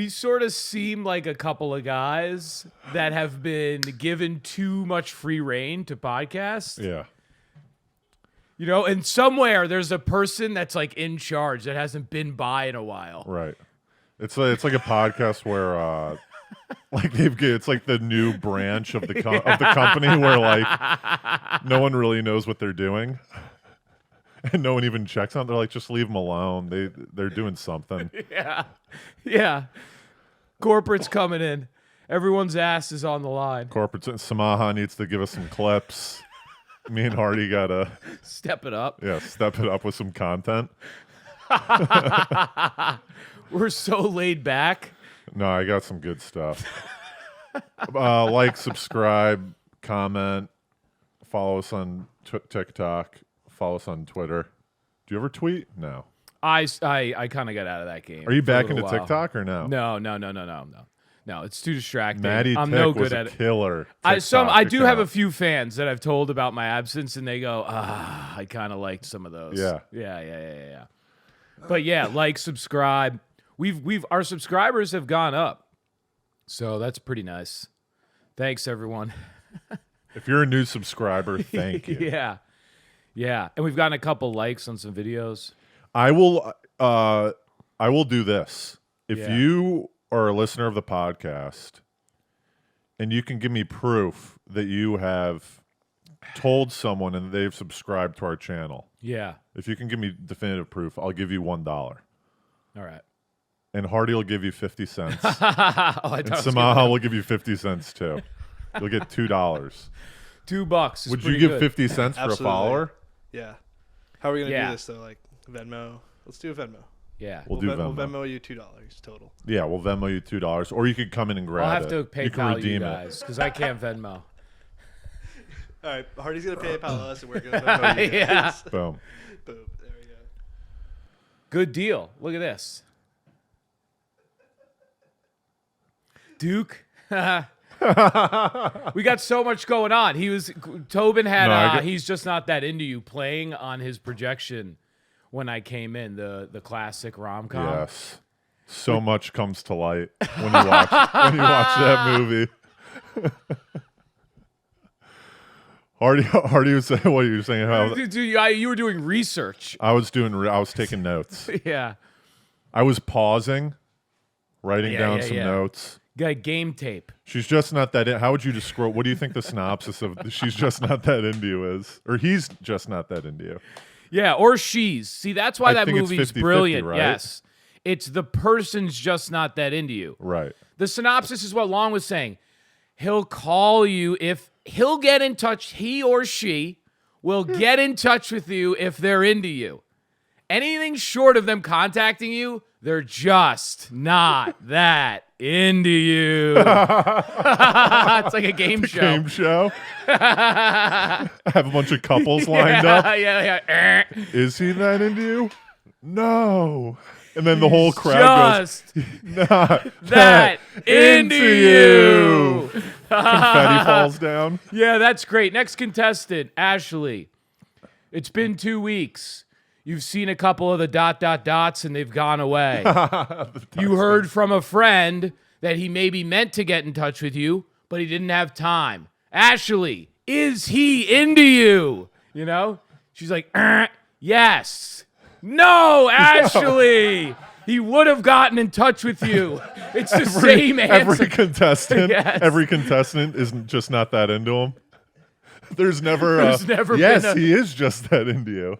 we sort of seem like a couple of guys that have been given too much free reign to podcast. Yeah. You know, and somewhere there's a person that's like in charge that hasn't been by in a while. Right. It's like a podcast where it's like the new branch of the of the company where like no one really knows what they're doing. And no one even checks on. They're like, just leave them alone. They're doing something. Yeah. Corporate's coming in. Everyone's ass is on the line. Corporate Samaha needs to give us some clips. Me and Hardy gotta step it up. Yeah, step it up with some content. We're so laid back. No, I got some good stuff. Like, subscribe, comment, follow us on TikTok. Follow us on Twitter. Do you ever tweet? No. I kind of got out of that game. Are you back into TikTok or no? No. No, it's too distracting. Maddie I'm Tick no good was at a it. killer. I do have a few fans that I've told about my absence, and they go, I kind of liked some of those. Yeah. But yeah, like, subscribe. Our subscribers have gone up, so that's pretty nice. Thanks, everyone. If you're a new subscriber, thank you. Yeah, and we've gotten a couple likes on some videos. I will do this. If you are a listener of the podcast and you can give me proof that you have told someone and they've subscribed to our channel. Yeah. If you can give me definitive proof, I'll give you $1. All right. And Hardy will give you 50 cents. And Samaha will give you 50 cents too. You'll get $2. $2. Would you give 50 cents for a follower? Yeah. How are we going to do this, though? Like, Venmo? Let's do a Venmo. Yeah. We'll do Venmo. We'll Venmo you $2 total. Yeah, we'll Venmo you $2. Or you could come in and grab it. I'll have to PayPal you guys, because I can't Venmo. All right. Hardy's going to PayPal us, and we're going to Venmo you guys. Boom. Boom. There we go. Good deal. Look at this. Duke. We got so much going on. Tobin had He's Just Not That Into You playing on his projection when I came in, the classic rom-com. Yes. So much comes to light when you watch that movie. Hardy was saying what you were saying. How you were doing research. I was taking notes. Yeah. I was pausing, writing down some notes. Got game tape. She's Just Not That How would you describe? What do you think the synopsis of She's Just Not That Into You is? Or He's Just Not That Into You? Yeah, or she's. See, that's why that movie's 50-50, brilliant. right? Yes. It's the person's just not that into you. Right. The synopsis is what Long was saying. He'll call you if he'll get in touch. He or she will get in touch with you if they're into you. Anything short of them contacting you, they're just not that into you. It's like a game show. Game show. I have a bunch of couples lined up. Yeah. Is he that into you? No. And then the whole crowd goes, not that into you. Confetti falls down. Yeah, that's great. Next contestant, Ashley. It's been 2 weeks. You've seen a couple of the ... dots and they've gone away. You heard from a friend that he maybe meant to get in touch with you, but he didn't have time. Ashley, is he into you? You know? She's like, yes. No, Ashley. He would have gotten in touch with you. It's the same answer. Every contestant is just not that into him. There's never been he is just that into you.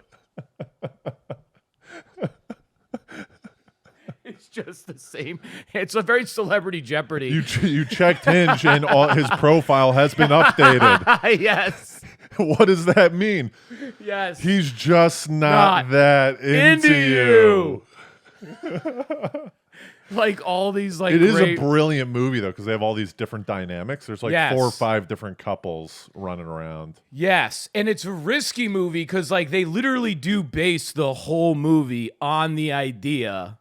It's just the same. It's a very Celebrity Jeopardy. You checked Hinge and his profile has been updated. Yes. What does that mean? Yes. He's just not that into you. Like all these It is a brilliant movie though, because they have all these different dynamics. There's like 4 or 5 different couples running around. Yes, and it's a risky movie because like they literally do base the whole movie on the idea,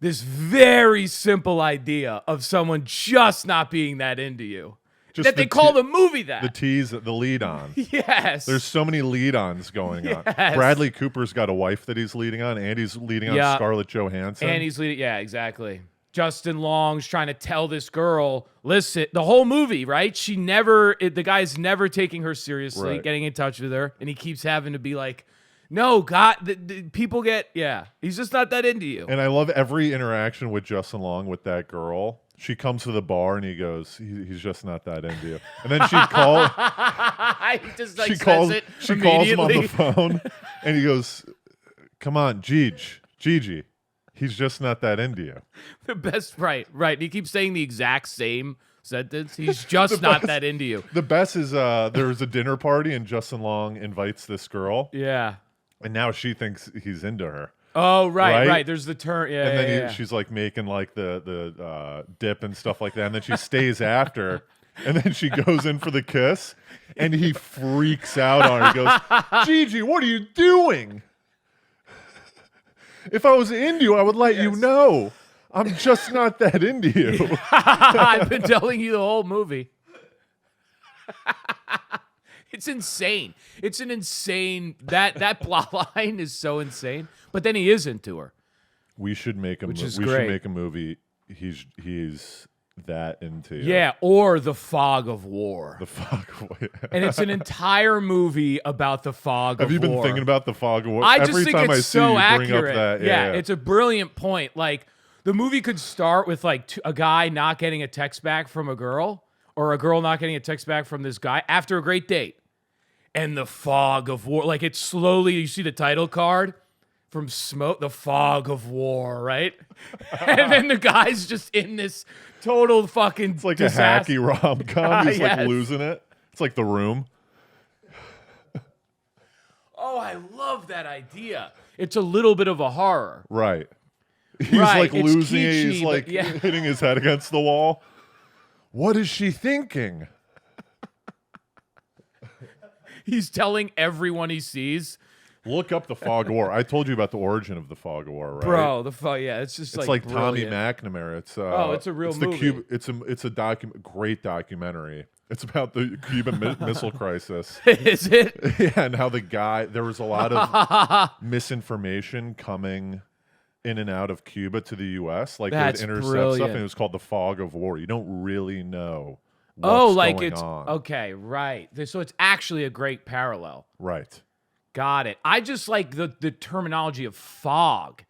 this very simple idea of someone just not being that into you. Just that they call the movie that. The tease, the lead on. Yes. There's so many lead ons going on. Bradley Cooper's got a wife that he's leading on. Andy's leading on Scarlett Johansson. And he's leading, yeah, exactly. Justin Long's trying to tell this girl, listen, the whole movie, right? The guy's never taking her seriously, Right. getting in touch with her, and he keeps having to be like, no, God, the people he's just not that into you. And I love every interaction with Justin Long with that girl. She comes to the bar and he goes, he's just not that into you. And then she calls. He just like she says calls. it She calls him on the immediately. phone, and he goes, "Come on, Gigi, he's just not that into you." The best, right. He keeps saying the exact same sentence. He's just not that into you. The best is there was a dinner party and Justin Long invites this girl, Yeah. and now she thinks he's into her. Oh, right. Right? There's the turn. Yeah, And then yeah. she's like making like the dip and stuff like that, and then she stays after, and then she goes in for the kiss, and he freaks out on her. He goes, "Gigi, what are you doing? If I was into you, I would let you know. I'm just not that into you." I've been telling you the whole movie. It's insane. It's an insane that plot line is so insane. But then he is into her. We should make a Which is we great. should make a movie. He's that into you. Yeah, or The Fog of War. The fog. And it's an entire movie about the fog of war. Have you been thinking about the fog of war? I just Every think time it's I see so you accurate. bring up that, yeah. It's a brilliant point. Like the movie could start with like a guy not getting a text back from a girl, or a girl not getting a text back from this guy after a great date, and the fog of war. Like it's slowly. You see the title card from Smoke, the fog of war, right? And then the guy's just in this total fucking. It's like disaster. a hacky rom com. He's like Yes. losing it. It's like The Room. Oh, I love that idea. It's a little bit of a horror. Right. He's Right, like it's losing it. kitschy, He's but like yeah. hitting his head against the wall. What is she thinking? He's telling everyone he sees, Look up the fog of war. I told you about the origin of the fog of war, right? bro. The fog, yeah, it's just It's like Tommy brilliant. McNamara. It's it's a real it's the movie. it's a great documentary. It's about the Cuban Missile Crisis. Is it? Yeah, and how there was a lot of misinformation coming in and out of Cuba to the U.S. Like That's they'd intercept stuff, brilliant. and it was called the fog of war. You don't really know Oh, what's like going it's on. okay, right? So it's actually a great parallel. Right. Got it. I just like the terminology of fog.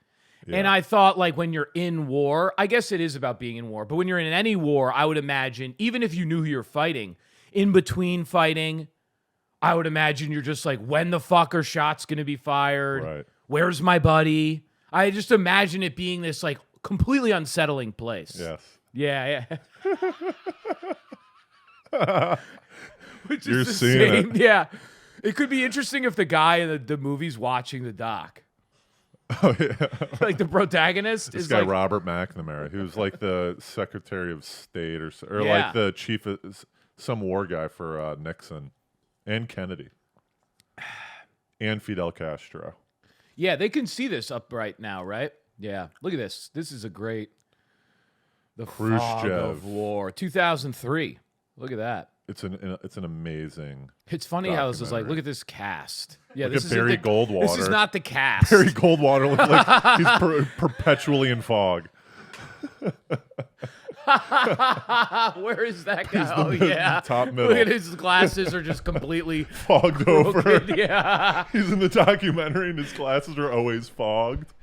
Yeah. And I thought, like, when you're in war, I guess it is about being in war, but when you're in any war, I would imagine, even if you knew who you're fighting, in between fighting, I would imagine you're just like, when the fuck are shots going to be fired? Right. Where's my buddy? I just imagine it being this, like, completely unsettling place. Yes. Yeah, yeah. Which You're is the seeing same. it. Yeah. It could be interesting if the guy in the movie's watching the doc. Oh yeah. Like the protagonist This is guy like, Robert McNamara, who's like the Secretary of State or Yeah. like the chief of some war guy for Nixon and Kennedy and Fidel Castro. yeah, they can see this up right now, right? Yeah. Look at this. This is a great. The Fog Khrushchev. of War, 2003. Look at that. It's an amazing. It's funny how this is like, Documentary. look at this cast. Yeah, Look this at isn't Barry the, Goldwater. This is not the cast. Barry Goldwater looks like he's perpetually in fog. Where is that guy? the Oh, yeah. top Look middle. at his glasses are just completely Fogged over. crooked. Yeah. He's in the documentary and his glasses are always fogged.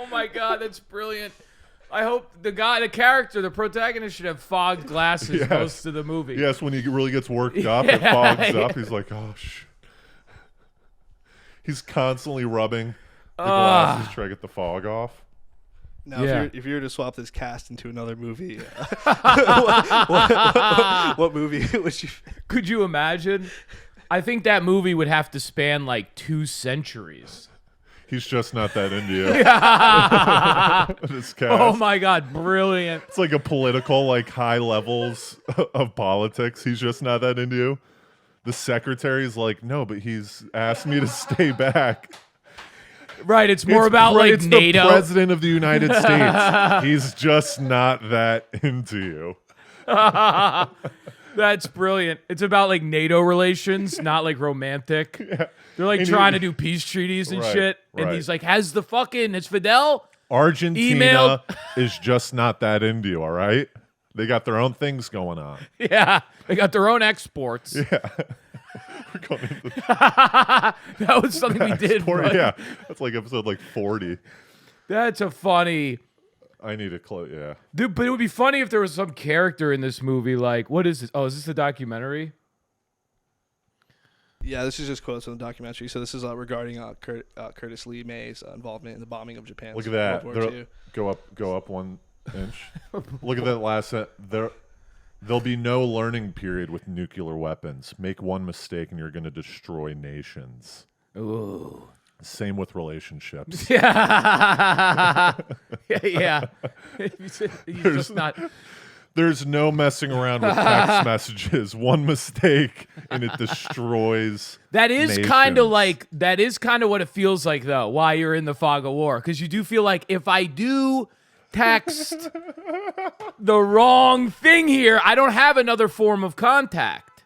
Oh my God, that's brilliant. I hope the character, the protagonist should have fogged glasses Yes. most of the movie. Yes, when he really gets worked up, it fogs up. He's like, oh, He's constantly rubbing the glasses to try to get the fog off. Now, Yeah. if you were to swap this cast into another movie, what movie would you? Could you imagine? I think that movie would have to span like 2 centuries. He's just not that into you. This cast. Oh my God, brilliant. It's like a political, like high levels of politics. He's just not that into you. The secretary's like, no, but he's asked me to stay back. Right, it's more It's about like it's NATO. the president of the United States. He's just not that into you. That's brilliant. It's about like NATO relations, not like romantic. They're like And trying he- to do peace treaties and Right, shit. And right. he's like, has the fucking, has Fidel Argentina Email. is just not that into you, all right? They got their own things going on. Yeah, they got their own exports. We're going into That was something we did. Right? yeah, that's like episode like 40. That's a funny. I need a close. Yeah. Dude, but it would be funny if there was some character in this movie. Like, what is this? Oh, is this the documentary? Yeah, this is just quotes from the documentary. So this is regarding Curtis Lee May's involvement in the bombing of Japan. Look at that. World War II. Go up 1 inch. Look at that last set. There'll be no learning period with nuclear weapons. Make one mistake and you're going to destroy nations. Ooh. Same with relationships. Yeah. Yeah. He's just not. There's no messing around with text messages. One mistake and it destroys. That is kind of nations. what it feels like though. While you're in the fog of war, because you do feel like if I do text the wrong thing here, I don't have another form of contact.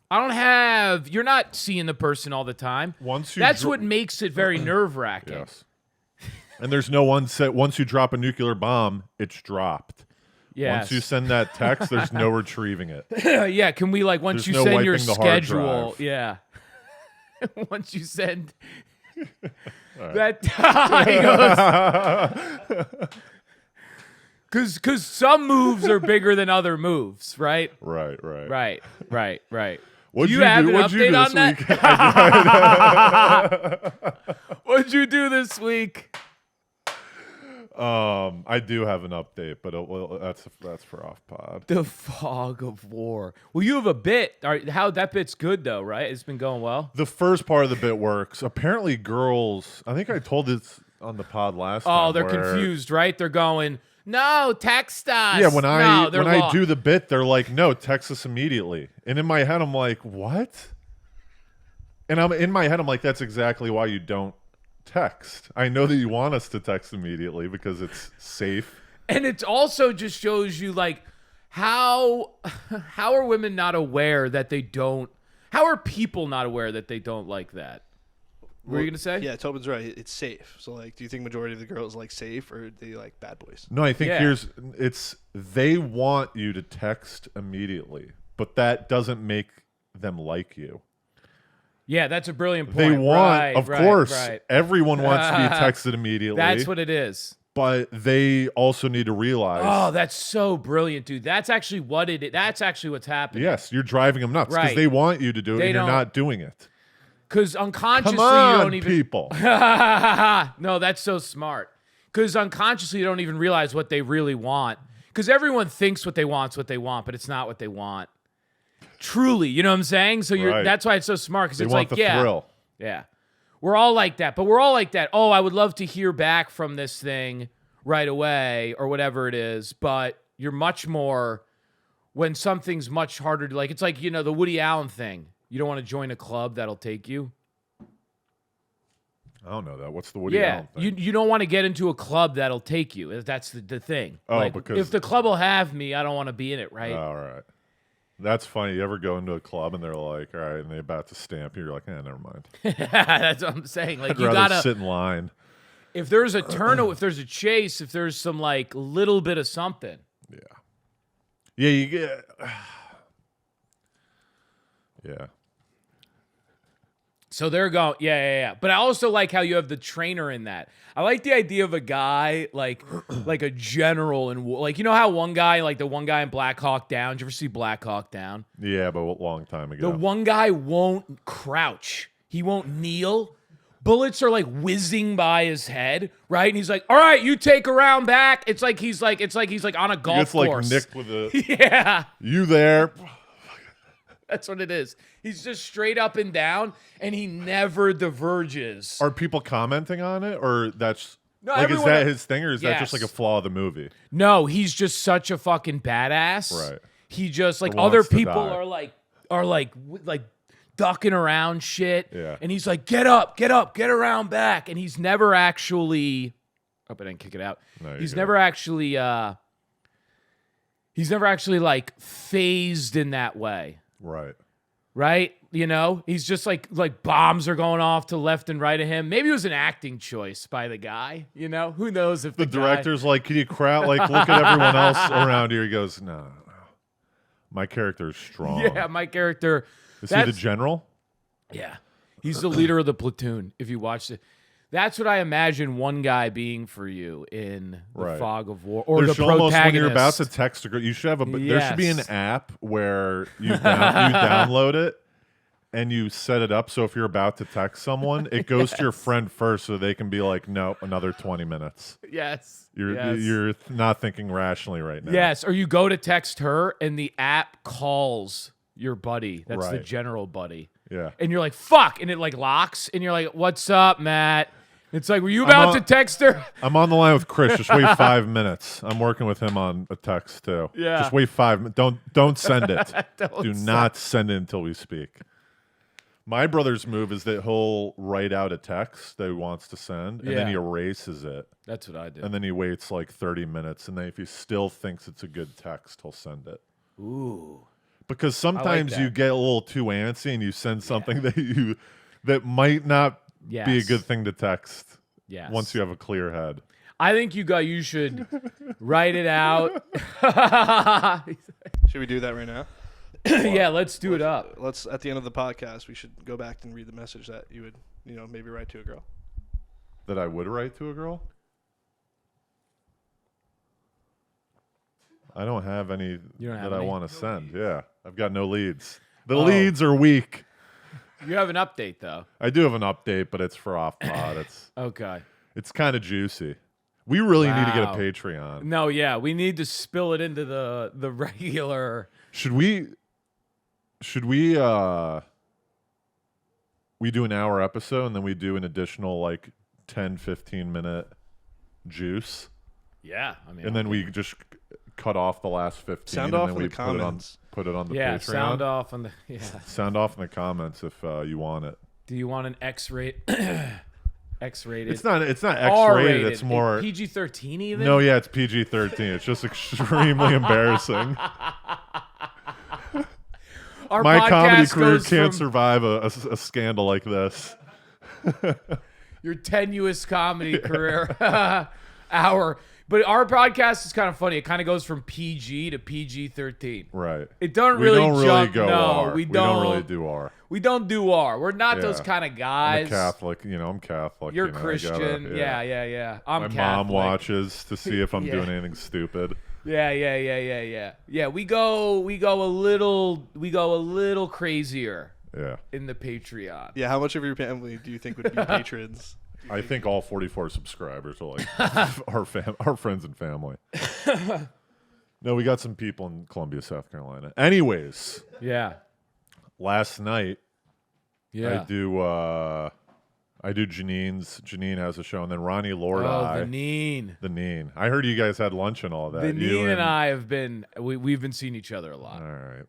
You're not seeing the person all the time. That's what makes it very nerve-wracking. Yes. And there's no one set. Once you drop a nuclear bomb, it's dropped. Yes. Once you send that text, there's no retrieving it. Yeah, can we once There's you no send your wiping the hard schedule, drive. yeah. Once you send Right. that Cause some moves are bigger than other moves, right? Right. Right. What'd you have an What'd you update do on this that? What'd you do this week? I do have an update, but that's for off pod. The fog of war. Well, you have a bit. How that bit's good though, right? It's been going well. The first part of the bit works. Apparently, girls. I think I told this on the pod last time. Oh, they're confused, right? They're going, no, text us. Yeah, when I lost. do the bit, they're like, no, text us immediately. And in my head, I'm like, what? And in my head, I'm like, that's exactly why you don't text. I know that you want us to text immediately because it's safe. And it also just shows you how are women not aware that they don't? How are people not aware that they don't like that? What were you gonna say? Yeah, Tobin's right. It's safe. So, do you think majority of the girls like safe, or they like bad boys? No, I think Yeah. they want you to text immediately, but that doesn't make them like you. Yeah, that's a brilliant point. They want, Right, of right, course, right. everyone wants to be texted immediately. That's what it is. But they also need to realize. Oh, that's so brilliant, dude. That's actually what it is. That's actually what's happening. Yes, you're driving them nuts because Right. they want you to do it, They and you're don't- not doing it. Because unconsciously Come on, you don't even. people. No, that's so smart. Because unconsciously you don't even realize what they really want. Because everyone thinks what they want's what they want, but it's not what they want. Truly, you know what I'm saying? So Right. that's why it's so smart. Because They it's want like, the yeah, thrill. yeah, we're all like that. But we're all like that. Oh, I would love to hear back from this thing right away or whatever it is. But you're much more when something's much harder to it's like, the Woody Allen thing. You don't want to join a club that'll take you. I don't know that. What's the Woody Allen thing? You don't want to get into a club that'll take you. That's the thing. Oh, because- if the club will have me, I don't want to be in it, right? All right. That's funny. You ever go into a club and they're like, all right, and they're about to stamp you. You're like, never mind. That's what I'm saying. I'd You rather gotta sit in line. if there's a if there's a chase, if there's some little bit of something. Yeah. Yeah, you get. Yeah. So they're going, yeah. But I also like how you have the trainer in that. I like the idea of a guy like a general in war. You know how one guy, the one guy in Black Hawk Down. Did you ever see Black Hawk Down? Yeah, but a long time ago. The one guy won't crouch. He won't kneel. Bullets are whizzing by his head, right? And he's like, "All right, you take a round back." It's like he's on a golf Gets course. nicked with a. Yeah. You there? That's what it is. He's just straight up and down, and he never diverges. Are people commenting on it, or that's No, is everyone- that his thing, or is that just Yes. a flaw of the movie? No, he's just such a fucking badass. Right. He just Wants other to people die. are ducking around shit. Yeah. And he's like, get up, get around back. And he's never actually. Oh, but I didn't kick it out. No, you're He's good. never actually. He's never actually phased in that way. Right. Right? You know, he's just like bombs are going off to left and right of him. Maybe it was an acting choice by the guy. You know, who knows if The guy- director's like, can you crowd like look at everyone else around here? He goes, no. My character is strong. Yeah, my character. Is he the general? Yeah, he's the leader of the platoon. If you watch it, that's what I imagine one guy being for you in the Right. Fog of War, or There's the almost protagonist. when you're about to text a girl, you should have a. There should be an Yes. app where you download it and you set it up so if you're about to text someone, it goes to your friend first so they can be like, nope, another 20 minutes. Yes, You're not thinking rationally right now. Yes, or you go to text her and the app calls your buddy. That's the Right. general buddy. Yeah. And you're like, fuck. And it like locks. And you're like, what's up, Matt? It's like, were you about to text her? I'm on the line with Chris. Just wait 5 minutes. I'm working with him on a text too. Yeah. Just wait 5 minutes. Don't send it. Don't Do send- not send it until we speak. My brother's move is that he'll write out a text that he wants to send, and then Yeah. he erases it, That's what I do. and then he waits like 30 minutes, and then if he still thinks it's a good text, he'll send it. Ooh. Because sometimes that. you get a little too antsy, and you send something that might not be a Yes. good thing to text. Yes. Once you have a clear head. I think you should write it out. Should we do that right now? Yeah, let's do it up. Let's at the end of the podcast, we should go back and read the message that you would, maybe write to a girl. That I would write to a girl? I don't have any You don't have that I any? want to send. Yeah. I've got no leads. The leads are weak. You have an update though. I do have an update, but it's for off pod. Okay. It's kind of juicy. We really need to get a Wow. Patreon. No, yeah, we need to spill it into the regular. Should we we do an hour episode and then we do an additional like 10-15 minute juice? Yeah, I mean, And then we just cut off the last 15 Sound and off then in we the comments. put it on the yeah, Patreon. sound off on the Sound off in the comments if you want it. Do you want an X-rated? X-rated. It's not X-rated, R-rated. it's more PG-13 even. No, yeah, it's PG-13. It's just extremely embarrassing. Our My comedy podcast career goes can't from survive a scandal like this. your tenuous comedy career hour. But our podcast is kind of funny. It kind of goes from PG to PG-13. Right. It don't We really don't really jump. go no, R. we We don't. don't really do R. We don't do R. We're not those Yeah. kind of I'm guys. a Catholic. I'm Catholic. You're I gotta- Christian. Yeah. I'm My Catholic. mom watches to see if I'm Yeah. doing anything stupid. Yeah. Yeah, we go a little crazier Yeah. in the Patreon. Yeah, how much of your family do you think would be patrons? I think all 44 subscribers are like our friends and family. No, we got some people in Columbia, South Carolina. Anyways, Yeah. last night Yeah. I do Janine's. Janine has a show, and then Ronnie Lord Oh, the Neen. the Neen. I heard you guys had lunch and all that. The You Neen and I have been we've been seeing each other a lot. All right.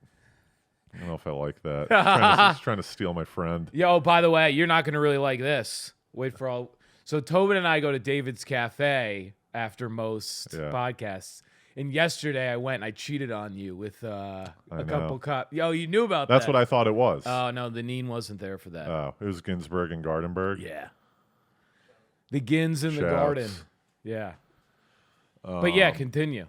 I don't know if I like that. He's trying to steal my friend. Yo, by the way, you're not gonna really like this. Wait for all. So Tobin and I go to David's Cafe after most Yeah. podcasts. And yesterday I went and I cheated on you with a know. couple cups. Yo, you knew about That's that. what I thought it was. Oh no, the Neen wasn't there for that. Oh, it was Ginsburg and Gardenberg. Yeah. The Gins in the Shouts. garden. Yeah. But yeah, continue.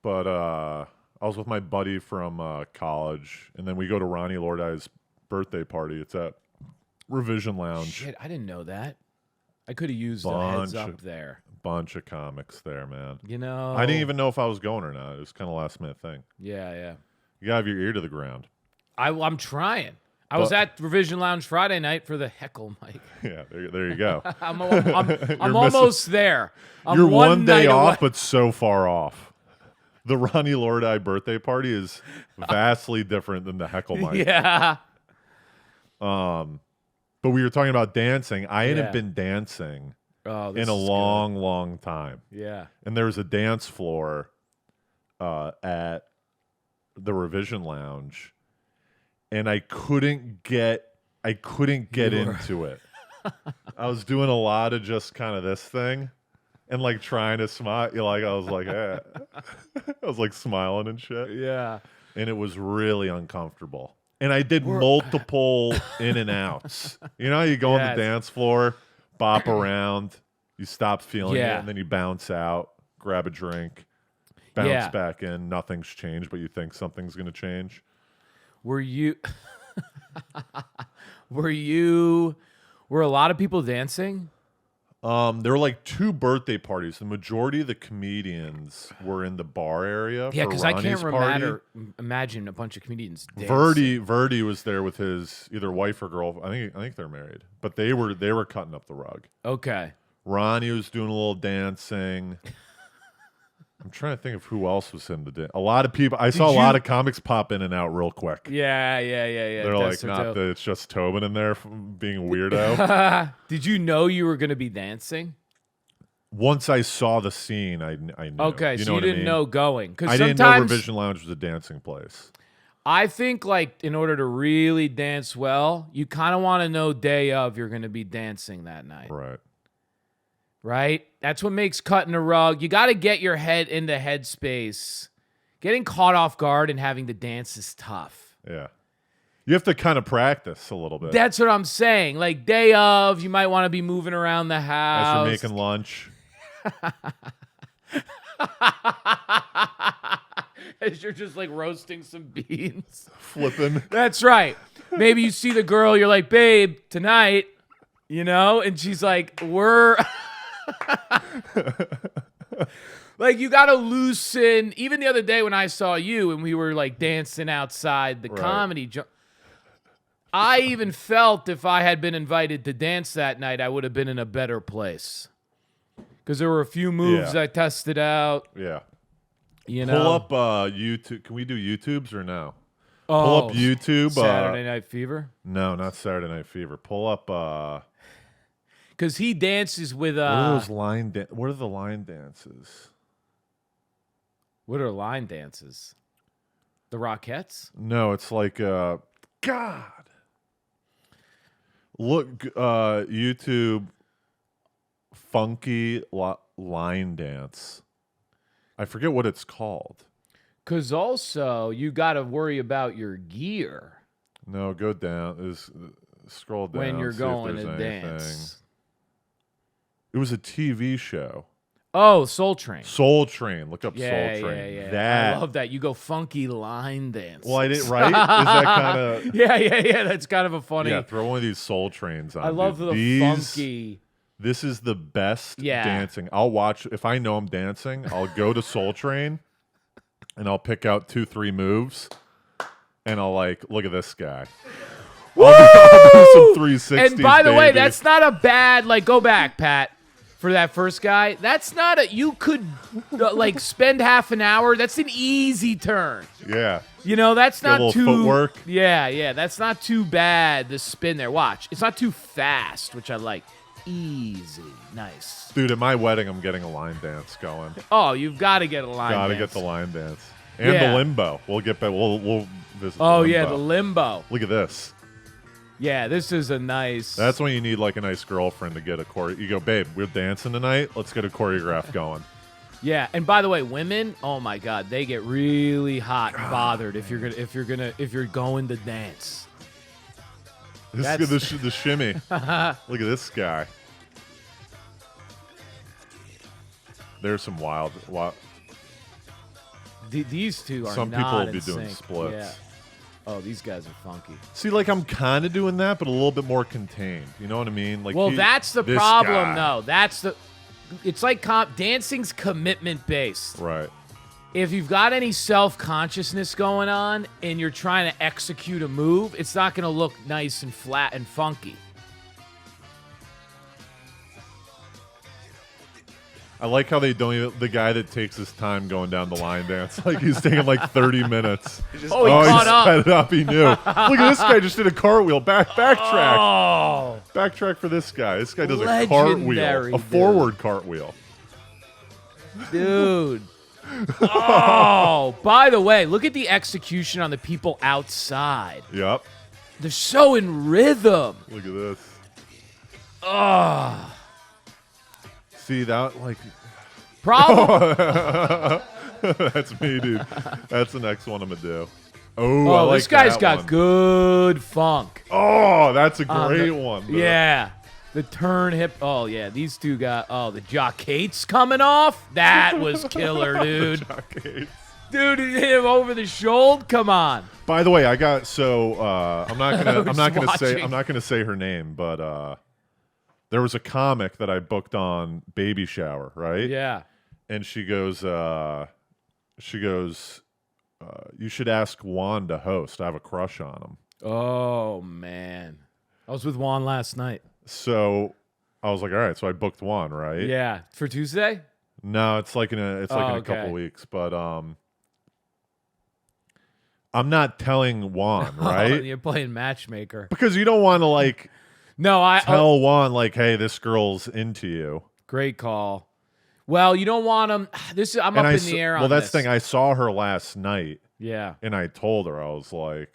But I was with my buddy from college, and then we go to Ronnie Lordai's birthday party. It's at Revision Lounge. Shit, I didn't know that. I could have used a Bunch heads up of- there. Bunch of comics there, man. You know. I didn't even know if I was going or not. It was kind of last minute thing. Yeah. You gotta have your ear to the ground. I'm trying. I was at Revision Lounge Friday night for the heckle mic. Yeah, there you go. I'm missing- almost there. I'm You're one day night off, away. but so far off. The Ronnie Lordai birthday party is vastly different than the heckle mic. Yeah. But we were talking about dancing. I hadn't Yeah. been dancing Oh, this in a is good. long time. Yeah. And there was a dance floor at the Revision Lounge, and I couldn't get into it. I was doing a lot of just kind of this thing and like trying to smile. I was like, I was like smiling and shit. Yeah. And it was really uncomfortable. and I did multiple in and outs. You know how you go on Yes. the dance floor, bop around, you stop feeling Yeah. it, and then you bounce out, grab a drink, bounce Yeah. back in. Nothing's changed, but you think something's going to change. Were you? Were a lot of people dancing? There were like 2 birthday parties. The majority of the comedians were in the bar area. Yeah, for because I can't Ronnie's party. imagine a bunch of comedians dancing. Verdi was there with his either wife or girl. I think they're married, but they were cutting up the rug. Okay. Ronnie was doing a little dancing. I'm trying to think of who else was in the dance. A lot of people. I saw a lot of comics pop in and out real quick. Yeah. They're That's like, so not dope. that it's just Tobin in there being a weirdo. Did you know you were going to be dancing? Once I saw the scene, I knew. Okay, you so know you what didn't I mean? know going. Because I didn't know Revision Lounge was a dancing place. I think, like, in order to really dance well, you kind of want to know day of you're going to be dancing that night. Right. Right? That's what makes cutting a rug. You got to get your head in the headspace. Getting caught off guard and having to dance is tough. Yeah. You have to kind of practice a little bit. That's what I'm saying. Like, day of, you might want to be moving around the As house. you're making lunch. As you're just like roasting some beans. Flipping. That's right. Maybe you see the girl, you're like, babe, tonight, you know? And she's like, we're. Like, you got to loosen. Even the other day when I saw you and we were like dancing outside the Right. comedy. I even felt if I had been invited to dance that night, I would have been in a better place. Because there were a few moves Yeah. I tested out, Yeah. you know. Pull up YouTube. Can we do YouTubes or no? Pull Oh, up YouTube. Saturday Night Fever. No, not Saturday Night Fever. Pull up. Because he dances with what are those line? What are the line dances? what are line dances? The Rockettes? No, it's like God. Look, YouTube. Funky line dance. I forget what it's called. Because also, you got to worry about your gear No, go down. Scroll down. when you're see if going to there's anything. dance. It was a TV show. Oh, Soul Train. Soul Train. Look up Yeah, Soul Train. yeah. That. I love that. You go funky line dance. Well, I didn't. Right? Is that kind of? Yeah. That's kind of a funny. Yeah. Throw one of these Soul Trains on. I love dude. the These, funky. This is the best Yeah. dancing. I'll watch if I know I'm dancing. I'll go to Soul Train, and I'll pick out 2-3 moves, and I'll like look at this guy. I'll do some 360s. And by the way, baby. that's not a bad, like, go back, Pat, for that first guy. That's not a, you could, like, spend half an hour. That's an easy turn. Yeah. You know, that's Get a not little too. footwork. Yeah. That's not too bad, the spin there. Watch. It's not too fast, which I like. Easy. Nice. Dude, at my wedding, I'm getting a line dance going. Oh, you've got to get a line Gotta dance. get the line dance and Yeah. the limbo. We'll get back. We'll visit. Oh, the yeah, limbo. the limbo. Look at this. Yeah, this is a nice. That's when you need like a nice girlfriend to get a chore. You go, babe, we're dancing tonight. Let's get a choreograph going. Yeah, and by the way, women, oh my God, they get really hot and bothered if you're going to dance. This That's- is the shimmy. Look at this guy. There's some wild. These two are Some not people will in be doing sync. splits. Yeah. Oh, these guys are funky. See, like I'm kind of doing that, but a little bit more contained. You know what I mean? Like, Well, that's the this problem, guy. though. It's like dancing's commitment based. Right. If you've got any self-consciousness going on and you're trying to execute a move, it's not going to look nice and flat and funky. I like how they don't even, the guy that takes his time going down the line dance, like he's taking like 30 minutes. Oh, he caught up. Sped it up. He knew. Look at this guy just did a cartwheel. Backtrack. Oh, Backtrack for this guy. This guy does a Legendary, cartwheel, a dude. forward cartwheel. dude. Oh, by the way, look at the execution on the people outside. Yep. They're so in rhythm. Look at this. Oh, See that? Like, problem. that's me, dude. That's the next one I'm gonna do. Oh, I Oh, like this guy's that got one. good funk. Oh, that's a great one. though. Yeah. The turn hip. Oh, yeah. These two got. Oh, the Jock Cates coming off. That was killer, dude. Okay. Dude, he hit him over the shoulder. Come on. By the way, I got I'm not gonna Who's watching? I'm not gonna say her name, but there was a comic that I booked on Baby Shower, right? Yeah. And she goes, you should ask Juan to host. I have a crush on him. Oh, man. I was with Juan last night. So I was like, all right. So I booked Juan, right? Yeah. For Tuesday? No, it's like in a Oh, couple okay. weeks, but I'm not telling Juan, Oh, right? you're playing matchmaker. Because you don't want to like No, tell Juan like, hey, this girl's into you. great call. Well, you don't want him. I'm up in the air on well, that's this. the thing. I saw her last night, Yeah. and I told her, I was like,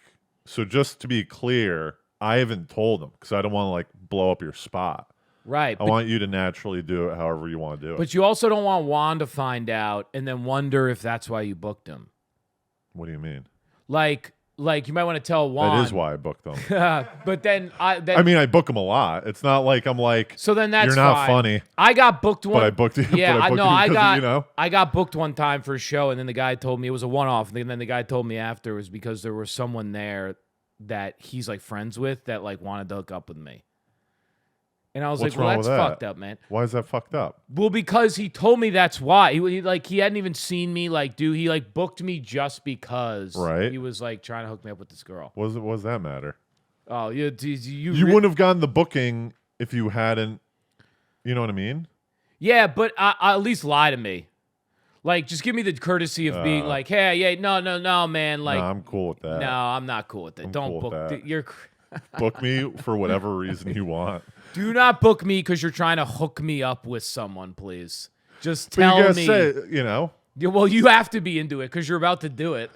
so just to be clear, I haven't told him because I don't want to like blow up your spot. Right. I want you to naturally do it however you want to do it. But you also don't want Juan to find out and then wonder if that's why you booked him. What do you mean? Like you might want to tell Juan. That is why I booked them. But then I mean, I book them a lot. It's not like I'm like, so then that's you're not fine. funny, I got booked one. but I booked you. Yeah, but I booked know. you I because, got you know. I got booked one time for a show, and then the guy told me it was a one-off. And then the guy told me after it was because there was someone there that he's like friends with that like wanted to hook up with me. And I was What's like, well, wrong that's with that? fucked up, man. Why is that fucked up? Well, because he told me that's why. He hadn't even seen me he like booked me just because Right. he was like trying to hook me up with this girl. What does that matter? Oh, you wouldn't have gotten the booking if you hadn't. You know what I mean? Yeah, but I at least lie to me. Like, just give me the courtesy of being like, hey, yeah, no, man. Like, no, I'm cool with that. no, I'm not cool with that. Don't cool with book. that. You're. Book me for whatever reason you want. Do not book me because you're trying to hook me up with someone, please. Just But you tell gotta me. say, you know. Yeah, well, you have to be into it because you're about to do it.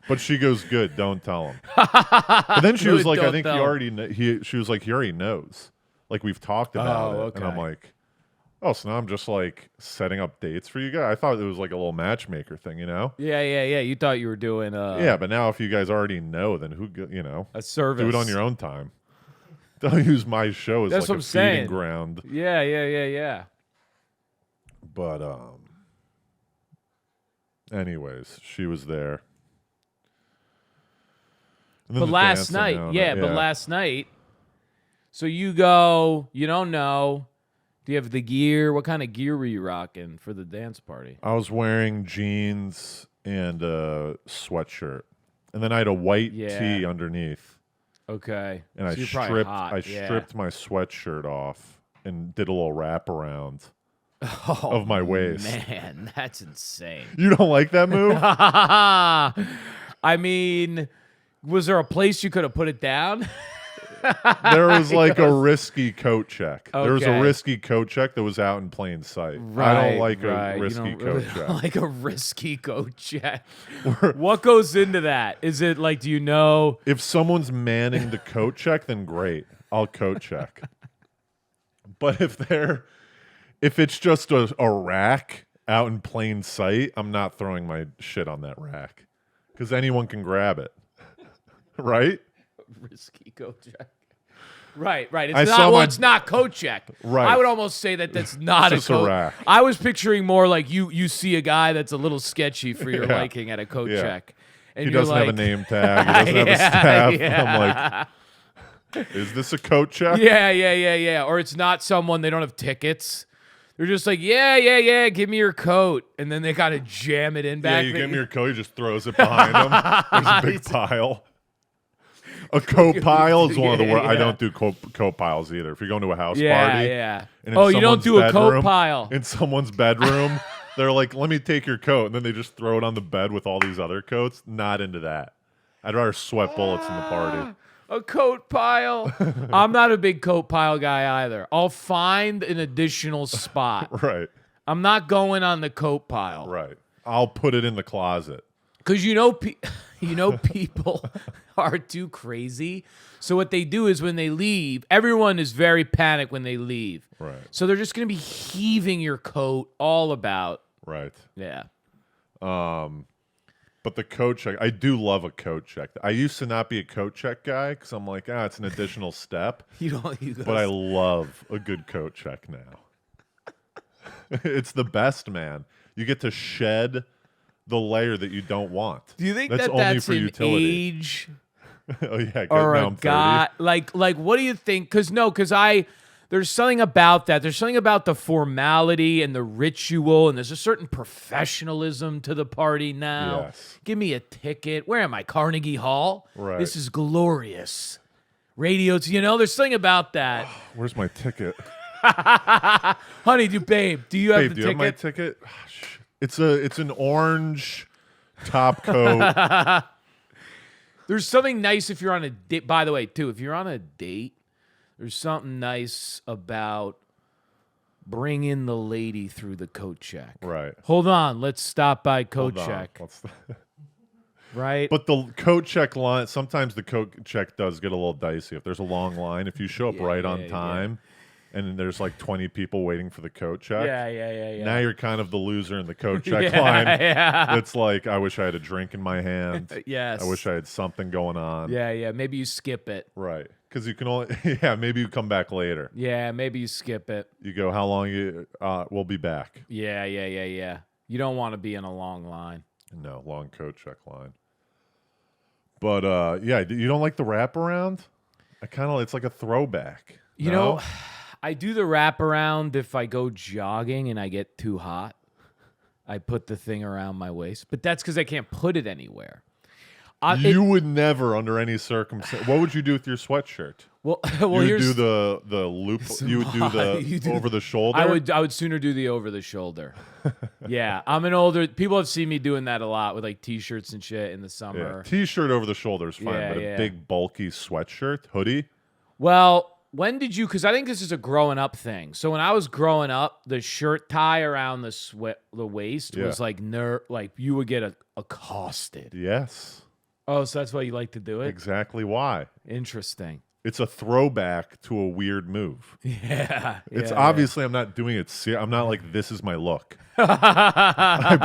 But she goes, good. Don't tell him. But then she was Good, like, I don't think tell he him. already. She was like, he already knows. Like we've talked about Oh, it, and I'm okay. like, oh, so now I'm just like setting up dates for you guys. I thought it was like a little matchmaker thing, you know? Yeah. You thought you were doing Yeah, but now if you guys already know, then you know, a service. do it on your own time. Don't use my show as That's like what a I'm feeding saying. ground. Yeah. But anyways, she was there. And then But the last dancing night, now, yeah, but last night. So you go, you don't know. Do you have the gear? What kind of gear were you rocking for the dance party? I was wearing jeans and a sweatshirt, and then I had a white Yeah. tee underneath, Okay. and So you're probably hot, I yeah. stripped my sweatshirt off and did a little wraparound Oh, of my waist. Man, that's insane. You don't like that move? I mean, was there a place you could have put it down? There was like a risky coat check. There was a Okay. risky coat check that was out in plain sight. I Right, don't like right. a You risky don't coat really check. like a risky coat check. What goes into that? Is it like, do you know? If someone's manning the coat check, then great. I'll coat check. But if it's just a rack out in plain sight, I'm not throwing my shit on that rack. Because anyone can grab it. Right? Risky coat check. Right. I It's saw not. Well, my- it's not coat check. Right. I would almost say that's not Just a a coat. rack. I was picturing more like you see a guy that's a little sketchy for your Yeah. liking at a coat Yeah. check, and He you're doesn't like, have a name tag. He doesn't have a staff. I'm like, is this a coat check? Yeah. Or it's not someone, they don't have tickets. They're just like, yeah, give me your coat. And then they kind of jam it in Yeah, back. you give him your coat, he just throws it behind him. There's a big pile. A coat pile is one of the worst. I Yeah. don't do coat piles either. If you're going to a house Yeah, party, yeah. and in Oh, you don't someone's do a coat bedroom- pile. in someone's bedroom, they're like, "Let me take your coat," and then they just throw it on the bed with all these other coats. Not into that. I'd rather sweat bullets in the party. A coat pile. I'm not a big coat pile guy either. I'll find an additional spot. Right, I'm not going on the coat pile. right. I'll put it in the closet. Because people are too crazy. So what they do is when they leave, everyone is very panicked when they leave. Right, So they're just going to be heaving your coat all about. right. Yeah. But But the coat check, I do love a coat check. I used to not be a coat check guy because I'm like, it's an additional step. You don't. You But I love a good coat check now. It's the best, man. You get to shed the layer that you don't want. Do you think that's that only that's for an utility? age Oh yeah, or now a I'm 30. guy? Like what do you think? Because there's something about that. There's something about the formality and the ritual, and there's a certain professionalism to the party now. Yes. Give me a ticket. Where am I? Carnegie Hall? Right. This is glorious. Radio, there's something about that. Where's my ticket? Honey, babe, do you have Babe, the do you have ticket? my ticket? It's an orange top coat. There's something nice if you're on a date. By the way, too, if you're on a date, there's something nice about bringing the lady through the coat check. Right. Hold on, let's stop by coat Hold on. check. What's Right? But the coat check line, sometimes the coat check does get a little dicey. If there's a long line, if you show up right on time and there's like 20 people waiting for the coat check, yeah. now you're kind of the loser in the coat check Yeah, line. yeah. It's like, I wish I had a drink in my hand. Yes. I wish I had something going on. Yeah. Maybe you skip it. Right. Because you can only, maybe you come back later. Yeah, maybe you skip it. You go, how long we'll be back. Yeah. You don't want to be in a long line. No, long coat check line. But you don't like the wraparound? It's like a throwback. You know, I do the wraparound if I go jogging and I get too hot. I put the thing around my waist, but that's because I can't put it anywhere. You would never, under any circumstance. What would you do with your sweatshirt? Well, You would here's do the loop. You would do the over the shoulder. I would sooner do the over the shoulder. Yeah, I'm an older. People have seen me doing that a lot with like t-shirts and shit in the summer. T-shirt over the shoulder is fine, Yeah, but yeah. a big bulky sweatshirt, hoodie. Well, when did you? Because I think this is a growing up thing. So when I was growing up, the shirt tie around the waist was like like you would get accosted. Yes, Oh, so that's why you like to do it? exactly why. Interesting. It's a throwback to a weird move. Yeah. It's yeah, obviously I'm not doing it. I'm not like this is my look. I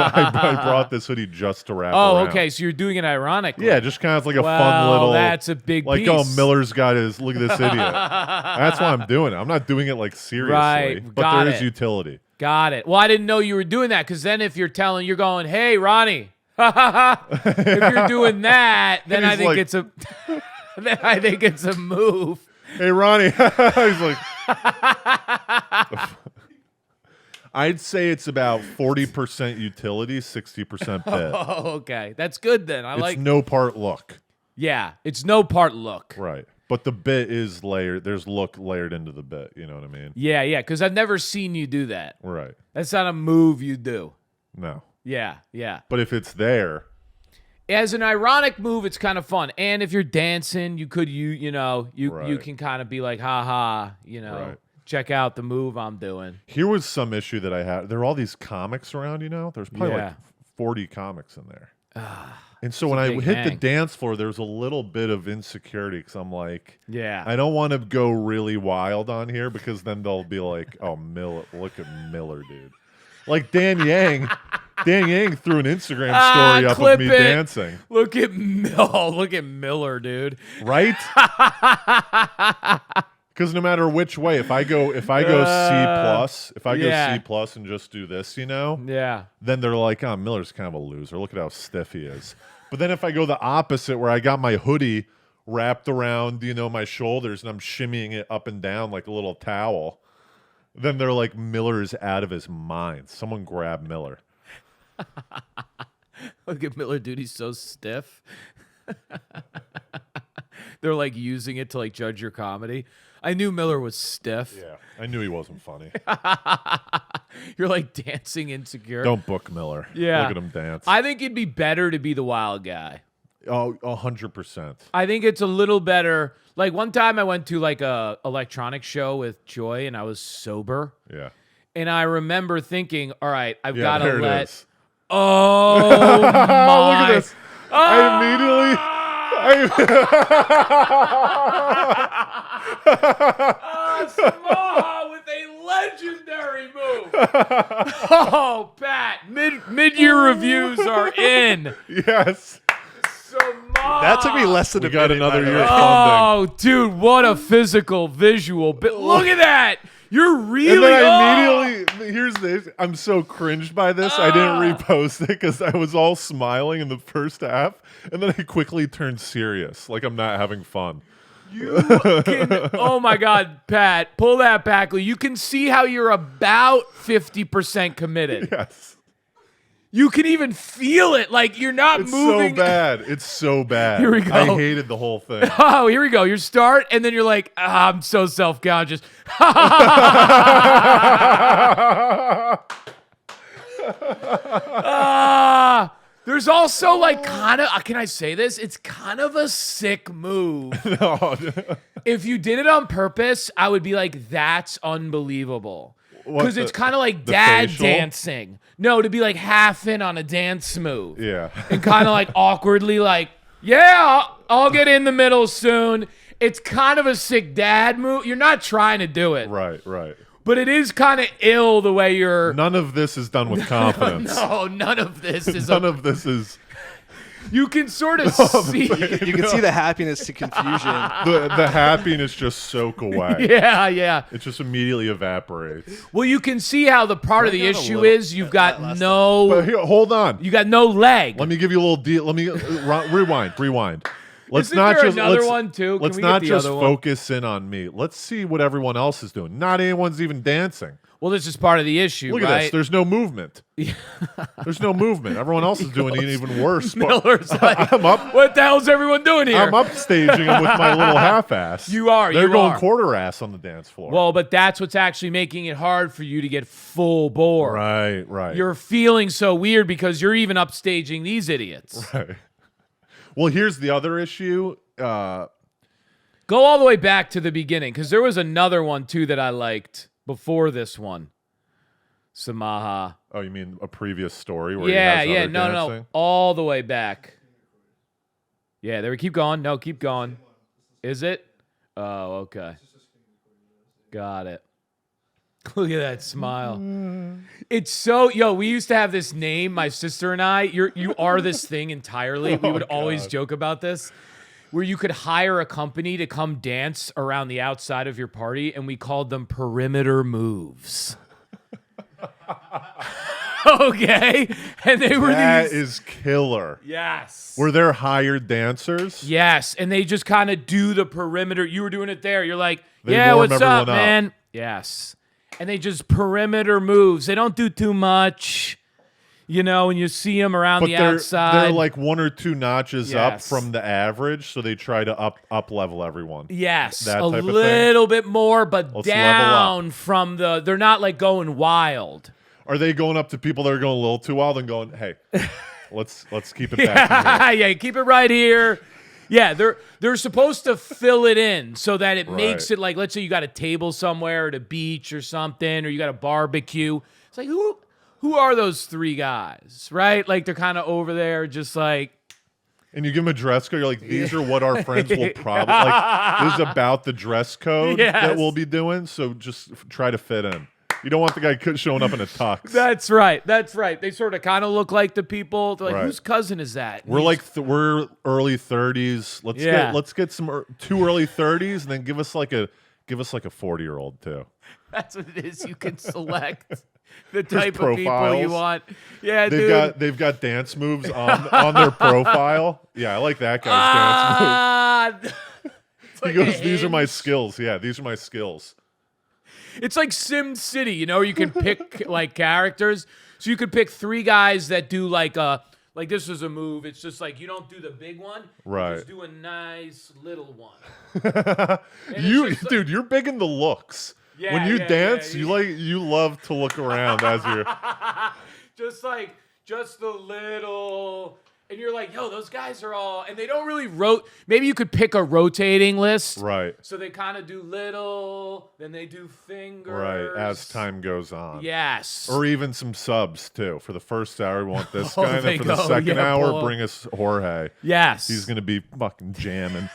brought this hoodie just to wrap Oh, around. okay. So you're doing it ironically. Yeah, just kind of like a well, fun little. That's a big like, piece. oh, Miller's got his. Look at this idiot. That's why I'm doing it. I'm not doing it like seriously, Right, but got there is it. utility. Got it. Well, I didn't know you were doing that because then if you're going, hey, Ronnie, if you're doing that, then And I he's think like- it's a, then I think it's a move. Hey, Ronnie. He's like. I'd say it's about 40% utility, 60% bit. Oh, okay. That's good then. I It's like. no part look. Yeah, it's no part look. Right. But the bit is layered. There's look layered into the bit. You know what I mean? Yeah, because I've never seen you do that. Right. That's not a move you do. No. Yeah. But if it's there, As an ironic move, it's kind of fun. And if you're dancing, you could you Right. can kind of be like, ha ha, Right. check out the move I'm doing. here was some issue that I had. There are all these comics around, There's probably Yeah. like 40 comics in there. And so when I big hit the hang. dance floor, there's a little bit of insecurity because I'm like, Yeah. I don't want to go really wild on here because then they'll be like, oh, Miller, look at Miller, dude. Like Dan Yang threw an Instagram story up of clip me it. dancing. Look at look at Miller, dude. Right? Because no matter which way, if I go C plus, yeah. C plus and just do this, Yeah. then they're like, oh, Miller's kind of a loser. Look at how stiff he is. But then if I go the opposite, where I got my hoodie wrapped around, my shoulders, and I'm shimmying it up and down like a little towel, then they're like, Miller is out of his mind. Someone grab Miller. Look at Miller, dude. He's so stiff. They're like using it to like judge your comedy. I knew Miller was stiff. Yeah, I knew he wasn't funny. You're like dancing insecure. Don't book Miller. Yeah. Look at him dance. I think it'd be better to be the wild guy. Oh, 100%. I think it's a little better. Like one time I went to like a electronic show with Joy and I was sober. Yeah. And I remember thinking, all right, I've Yeah, got to there it let. is. Oh, my. Look at this. I immediately. Samoa with a Legendary move. Oh, Pat, mid-year reviews are in. Yes. That took me less than We a got minute, another by the year way. of funding. Oh, dude, what a physical visual. Look at that. You're really. And then I immediately, here's this. I'm so cringed by this. I didn't repost it because I was all smiling in the first half. And then I quickly turned serious. Like I'm not having fun. You can, oh my God, Pat, pull that back. You can see how you're about 50% committed. Yes. You can even feel it. Like you're not It's moving. so bad. It's so bad. Here we go. I hated the whole thing. Oh, here we go. You start, and then you're like, I'm so self-conscious. There's also like kind of, can I say this? It's kind of a sick move. No. If you did it on purpose, I would be like, that's unbelievable. What, Because it's kind of like the dad facial? dancing. No, to be like half in on a dance move. Yeah. And kind of like awkwardly like, yeah, I'll get in the middle soon. It's kind of a sick dad move. You're not trying to do it. Right, right. But it is kind of ill the way you're. None of this is done with confidence. No, none of this is. None of this is. You can sort of see. You can see the happiness to confusion. The happiness just soak away. Yeah, yeah. It just immediately evaporates. Well, you can see how the part of the down a issue little. is you've got But no. here, hold on. You got no leg. Let me give you a little deal. Let me rewind. Let's Isn't not there just another let's, one, too? Can let's we get not the just other one? focus in on me. Let's see what everyone else is doing. Not anyone's even dancing. Well, this is part of the issue, Look right? at this. There's no movement. There's no movement. Everyone else is doing it even worse. But Miller's like, I'm up. what the hell's everyone doing here? I'm upstaging them with my little half-ass. You are, They're you going are. quarter ass on the dance floor. Well, but that's what's actually making it hard for you to get full bore. right, right. You're feeling so weird because you're even upstaging these idiots. right. Well, here's the other issue. Go all the way back to the beginning because there was another one too that I liked before this one. Samaha. Oh, you mean a previous story where Yeah, he has yeah, other no, dancing? no, all the way back. Yeah, there we keep going. No, keep going. Is it? Oh, okay. Got it. Look at that smile. It's so we used to have this name, my sister and I. You are this thing entirely. We would always God. joke about this. Where you could hire a company to come dance around the outside of your party, and we called them perimeter moves. Okay, and they were That these. is killer. Yes. Were there hired dancers? Yes, and they just kind of do the perimeter. You were doing it there. You're like, They yeah, warm what's up, everyone up. man? Yes. And they just perimeter moves. They don't do too much, and you see them around But the they're outside. like one or two notches up Yes. from the average, so they try to up level everyone. Yes, that a type of thing. little bit more, but Let's level up. down from they're not like going wild. Are they going up to people that are going a little too wild and going, "Hey, let's keep it back in here." Yeah, keep it right here. Yeah, they're supposed to fill it in so that it makes Right. it like, let's say you got a table somewhere at a beach or something, or you got a barbecue. It's like, who are those three guys, right? Like they're kind of over there just like, And you give them a dress code. You're like, "These are what our friends will probably like." This is about the dress code Yes. that we'll be doing. So just try to fit in. You don't want the guy showing up in a tux. that's right. That's right. They sort of kind of look like the people. They're like, Right. whose cousin is that? We're like we're early 30s. Let's get some two early 30s, and then give us like a 40-year-old too. That's what it is. You can select the type of people you profiles. want. Yeah, They've got dance moves on their profile. Yeah, I like that guy's dance move. He goes, "These are my skills." Yeah, these are my skills. It's like Sim City, you can pick like characters. So you could pick three guys that do like this is a move. It's just like you don't do the big one. Right. You just do a nice little one. And it's just Dude, you're big in the looks. Yeah, when you yeah, dance, yeah. you love to look around as you're just the little. And you're like, yo, those guys are all, and they don't really maybe you could pick a rotating list. right. So they kind of do little, then they do fingers. Right, as time goes on. Yes. Or even some subs too. For the first hour, we want this Oh, guy. And they then for the go, second yeah, hour, pull up. bring us Jorge. Yes. He's gonna be fucking jamming.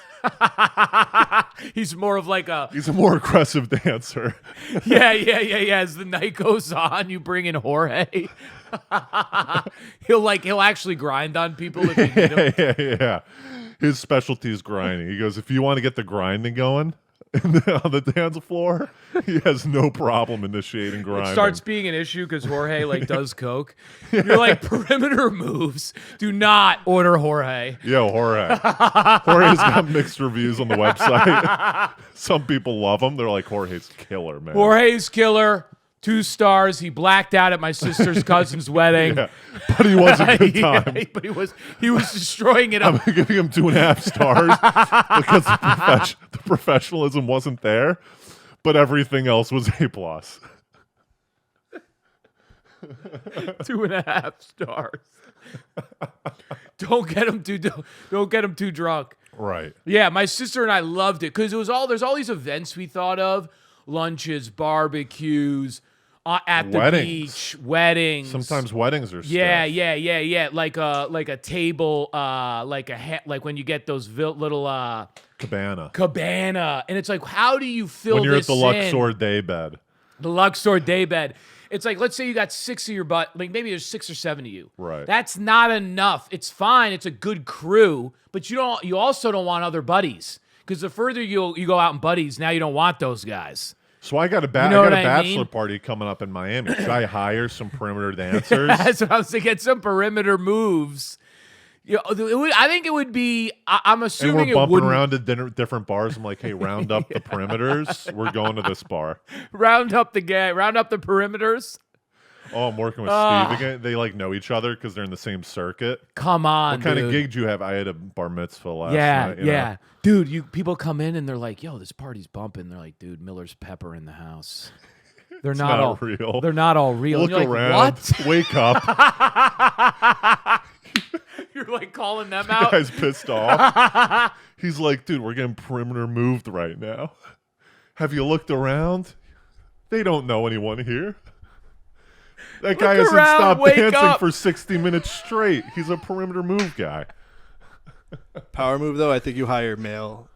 He's more of like a He's a more aggressive dancer. yeah. As the night goes on, you bring in Jorge. He'll actually grind on people if you need him. yeah. His specialty is grinding. He goes, if you want to get the grinding going on the dance floor, he has no problem initiating grinding. It starts being an issue because Jorge like does coke. You're like perimeter moves. Do not order Jorge. Yo, Jorge. Jorge's got mixed reviews on the website. Some people love him. They're like, Jorge's killer, man. Jorge's killer. 2 stars. He blacked out at my sister's cousin's wedding. Yeah, but he was a good time. Yeah, but he was destroying it. I'm giving him 2.5 stars because the professionalism wasn't there, but everything else was A+. 2.5 stars. Don't get him too drunk. Right. Yeah, my sister and I loved it because there's all these events we thought of: lunches, barbecues, at the Weddings. beach, weddings. Sometimes weddings are Yeah, stiff. yeah. Like a table, like when you get those little cabana, and it's like, how do you fill When you're at this the in? Luxor daybed. The Luxor daybed. It's like, let's say you got 6 of your like maybe there's 6 or 7 of you. Right. That's not enough. It's fine. It's a good crew, but you also don't want other buddies because the further you go out in buddies, now you don't want those guys. So I got a You know what I bachelor mean? party coming up in Miami. Should I hire some perimeter dancers? That's what I was thinking. Get some perimeter moves. I think it would be. I'm And assuming we're it bumping wouldn't around to different bars. I'm like, hey, round up the perimeters. We're going to this bar. round up the perimeters. Oh, I'm working with Steve again. They like know each other because they're in the same circuit. Come on, What kind dude. of gig do you have? I had a bar mitzvah last night. you Yeah. know? Dude, people come in and they're like, "Yo, this party's bumping." They're like, "Dude, Miller's Pepper in the house." They're not not all real. They're not all real. Look And you're like, around. What? Wake up. You're like calling them The out. guy's pissed off. He's like, dude, we're getting perimeter moved right now. Have you looked around? They don't know anyone here. That guy hasn't around, stopped wake dancing up. for 60 minutes straight. He's a perimeter move guy. Power move though, I think you hire male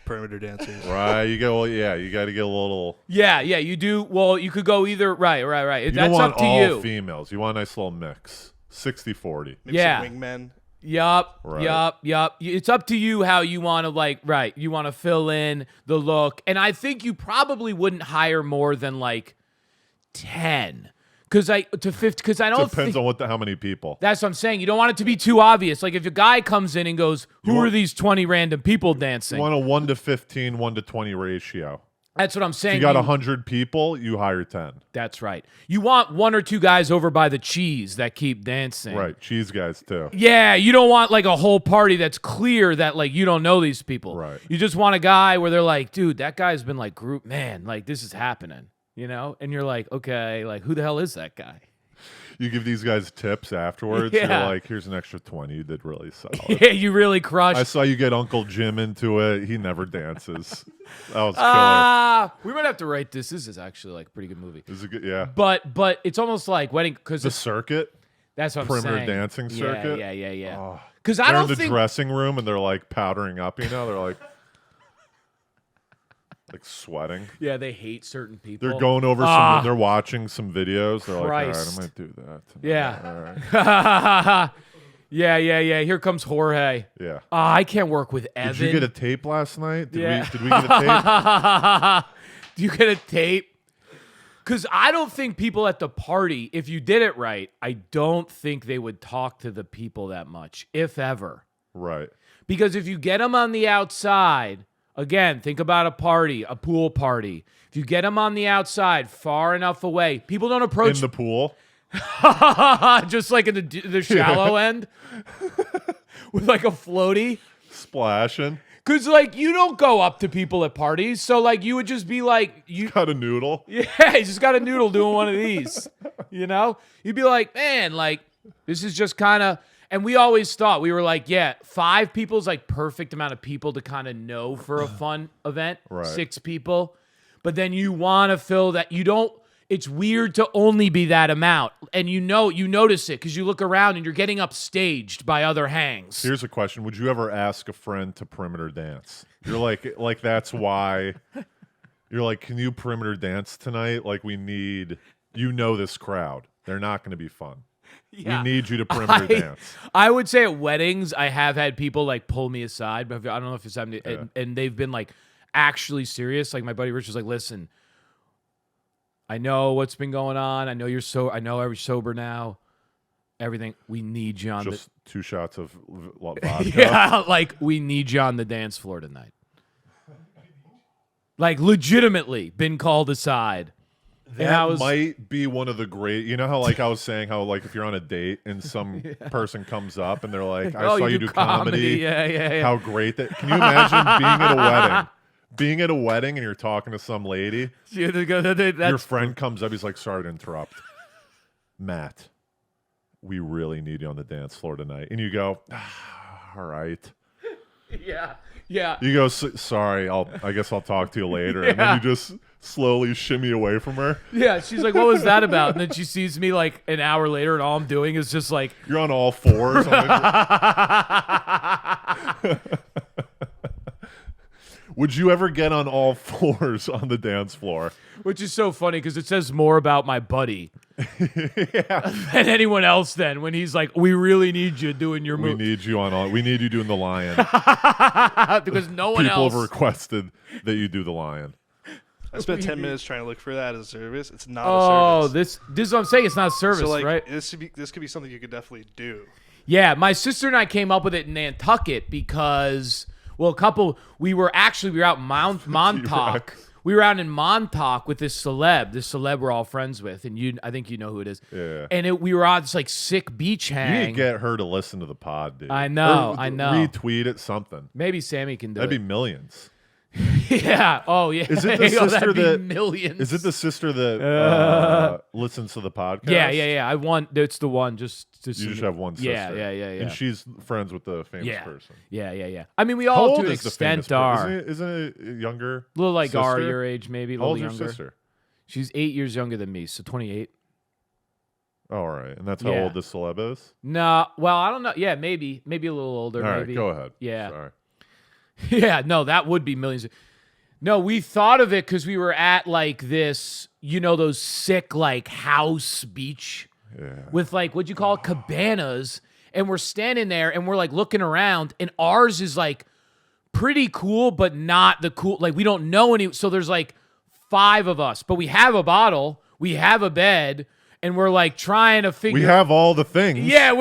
perimeter dancers. Right. You go, well, yeah, you got to get a little. Yeah, you do. Well, you could go either. Right. You That's don't want up to all you. females. You want a nice little mix. 60-40. Maybe Yeah. some wingmen. Yup. Right. It's up to you how you want to you want to fill in the look. And I think you probably wouldn't hire more than like 10. Cuz I don't Depends think on how many people. that's what I'm saying. You don't want it to be too obvious. Like if a guy comes in and goes, "Who are these 20 random people dancing?" You want a 1 to 15, 1 to 20 ratio. That's what I'm saying. You got 100 people, you hire 10. That's right. You want 1 or 2 guys over by the cheese that keep dancing. Right. Cheese guys, too. Yeah, you don't want like a whole party that's clear that like you don't know these people. Right. You just want a guy where they're like, dude, that guy's been like group man, like this is happening, you know? And you're like, okay, like who the hell is that guy? You give these guys tips afterwards. Yeah. You're like, here's an extra 20. You did really solid. Yeah, you really crushed. I saw you get Uncle Jim into it. He never dances. That was killer. We might have to write this. This is actually like a pretty good movie. This is a good, yeah. But it's almost like wedding because The circuit. that's what I'm perimeter saying. dancing circuit? Yeah. Oh. Because I They're in don't the think dressing room and they're like powdering up, you know? They're like sweating. yeah, they hate certain people. They're going over they're watching some videos. They're like, all right, Christ. I'm going to do that. tonight. Yeah. All right. Yeah. Here comes Jorge. Yeah. I can't work with Evan. Did you get a tape last night? Yeah. Did we get a tape? Do you get a tape? Because I don't think people at the party, if you did it right, I don't think they would talk to the people that much, if ever. Right. Because if you get them on the outside, again, think about a party, a pool party. If you get them on the outside, far enough away, people don't approach In the pool. just like in the shallow end with like a floaty. Splashing. Because, like, you don't go up to people at parties. So, like, you would just be like, Got a noodle. yeah, you just got a noodle doing one of these, you know? You'd be like, man, like, this is just kind of, and we always thought, we were like, yeah, 5 people is like perfect amount of people to kind of know for a fun event. Right. 6 people. But then you want to fill that, you don't, it's weird to only be that amount. And you notice it because you look around and you're getting upstaged by other hangs. Here's a question: would you ever ask a friend to perimeter dance? You're like that's why. You're like, can you perimeter dance tonight? Like we need, this crowd. They're not going to be fun. Yeah. We need you to perimeter dance. I would say at weddings, I have had people like pull me aside, but I don't know if it's happened, and they've been like actually serious. Like my buddy Rich was like, listen, I know what's been going on. I know you're sober now. Everything. We need you on Just 2 shots of vodka. yeah, like we need you on the dance floor tonight. Like legitimately been called aside. That might be one of the great. You know how like I was saying how like if you're on a date and some person comes up and they're like, I saw you do comedy. Yeah. How great that. Can you imagine being at a wedding? Being at a wedding and you're talking to some lady. Your friend comes up. He's like, sorry to interrupt. Matt, we really need you on the dance floor tonight. And you go, all right. Yeah. You go, sorry, I guess I'll talk to you later. And then you just slowly shimmy away from her. Yeah, she's like, what was that about? And then she sees me like an hour later and all I'm doing is just like. You're on all fours. Would you ever get on all fours on the dance floor? Which is so funny because it says more about my buddy than anyone else then when he's like, we really need you doing your move. We need you doing the lion. Because no one People else. have requested that you do the lion. I spent 10 minutes trying to look for that as a service. It's not a Oh, service. this is what I'm saying. It's not a service, So like right? this could be something you could definitely do. Yeah, my sister and I came up with it in Nantucket because, well, we were out in Montauk. We were out in Montauk with this celeb we're all friends with, and I think you know who it is. Yeah. And we were on this like sick beach You hang. need to get her to listen to the pod, dude. I know. Retweet it, something. Maybe Sammy can do That'd it. be millions. Yeah. Oh, yeah. Is it the sister that'd be that millions? Is it the sister that listens to the podcast? Yeah. I want. It's the one. Just You just have one sister. Yeah. And she's friends with the famous person. Yeah. I mean, we How all old to an is the famous extent are person? Isn't it younger? a little like our sister? your age, maybe a How little old's your younger. sister? She's 8 years younger than me, so 28. Oh, all right. And that's how Yeah. old the celeb is? No, well, I don't know. Yeah, maybe a little older. All right, maybe. go ahead. Yeah. Sorry. Yeah, no, that would be millions. No, we thought of it because we were at like this, those sick like house beach with like, what'd you call it, cabanas. And we're standing there and we're like looking around and ours is like pretty cool, but not the cool. Like we don't know any. So there's like 5 of us, but we have a bottle, we have a bed, and we're like trying to figure. We have all the things. Yeah,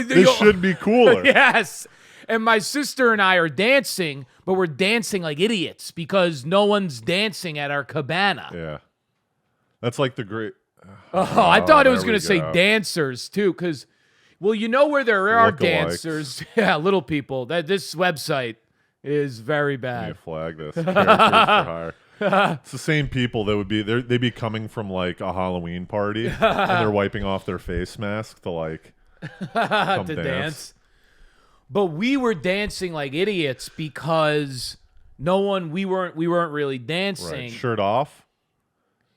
This should be cooler. Yes. And my sister and I are dancing, but we're dancing like idiots because no one's dancing at our cabana. Yeah. That's like the great. Oh, I thought it was there going we to say go. dancers too, because, well, where there are Lookalikes. dancers. Yeah, little people. This website is very You bad. flag this. Characters for hire. It's the same people that would be there. They'd be coming from like a Halloween party and they're wiping off their face mask to like come To dance. But we were dancing like idiots because we weren't really dancing. Right. Shirt off.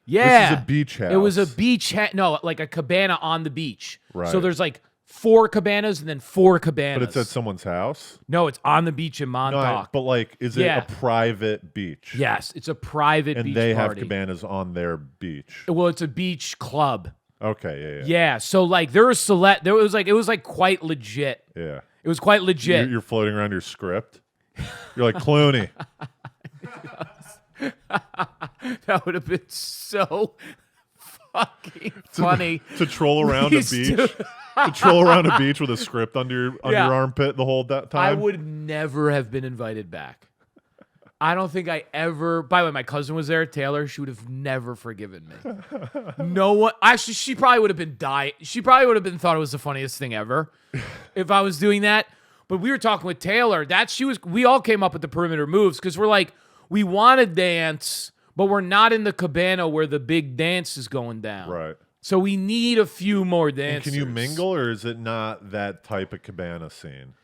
Yeah. This is a beach house. It was a beach no, like a cabana on the beach. Right. So there's like 4 cabanas and then 4 cabanas. But it's at someone's house. No, it's on the beach in Montauk. But like, is it Yeah. a private beach? Yes, it's a private And beach they have party. cabanas on their beach. Well, it's a beach club. Okay. Yeah. Yeah, so like it was like quite legit. Yeah. It was quite legit. You're floating around your script. You're like Clooney. That would have been so fucking funny. to troll around a These beach. two- To troll around a beach with a script under your Yeah. armpit the whole time. I would never have been invited back. I don't think I ever. By the way, my cousin was there, Taylor. She would have never forgiven me. No one. Actually, she probably would have been dying. She probably would have been thought it was the funniest thing ever if I was doing that. But we were talking with Taylor. We all came up with the perimeter moves because we're like, we want to dance, but we're not in the cabana where the big dance is going down. Right. So we need a few more And dancers. can you mingle, or is it not that type of cabana scene?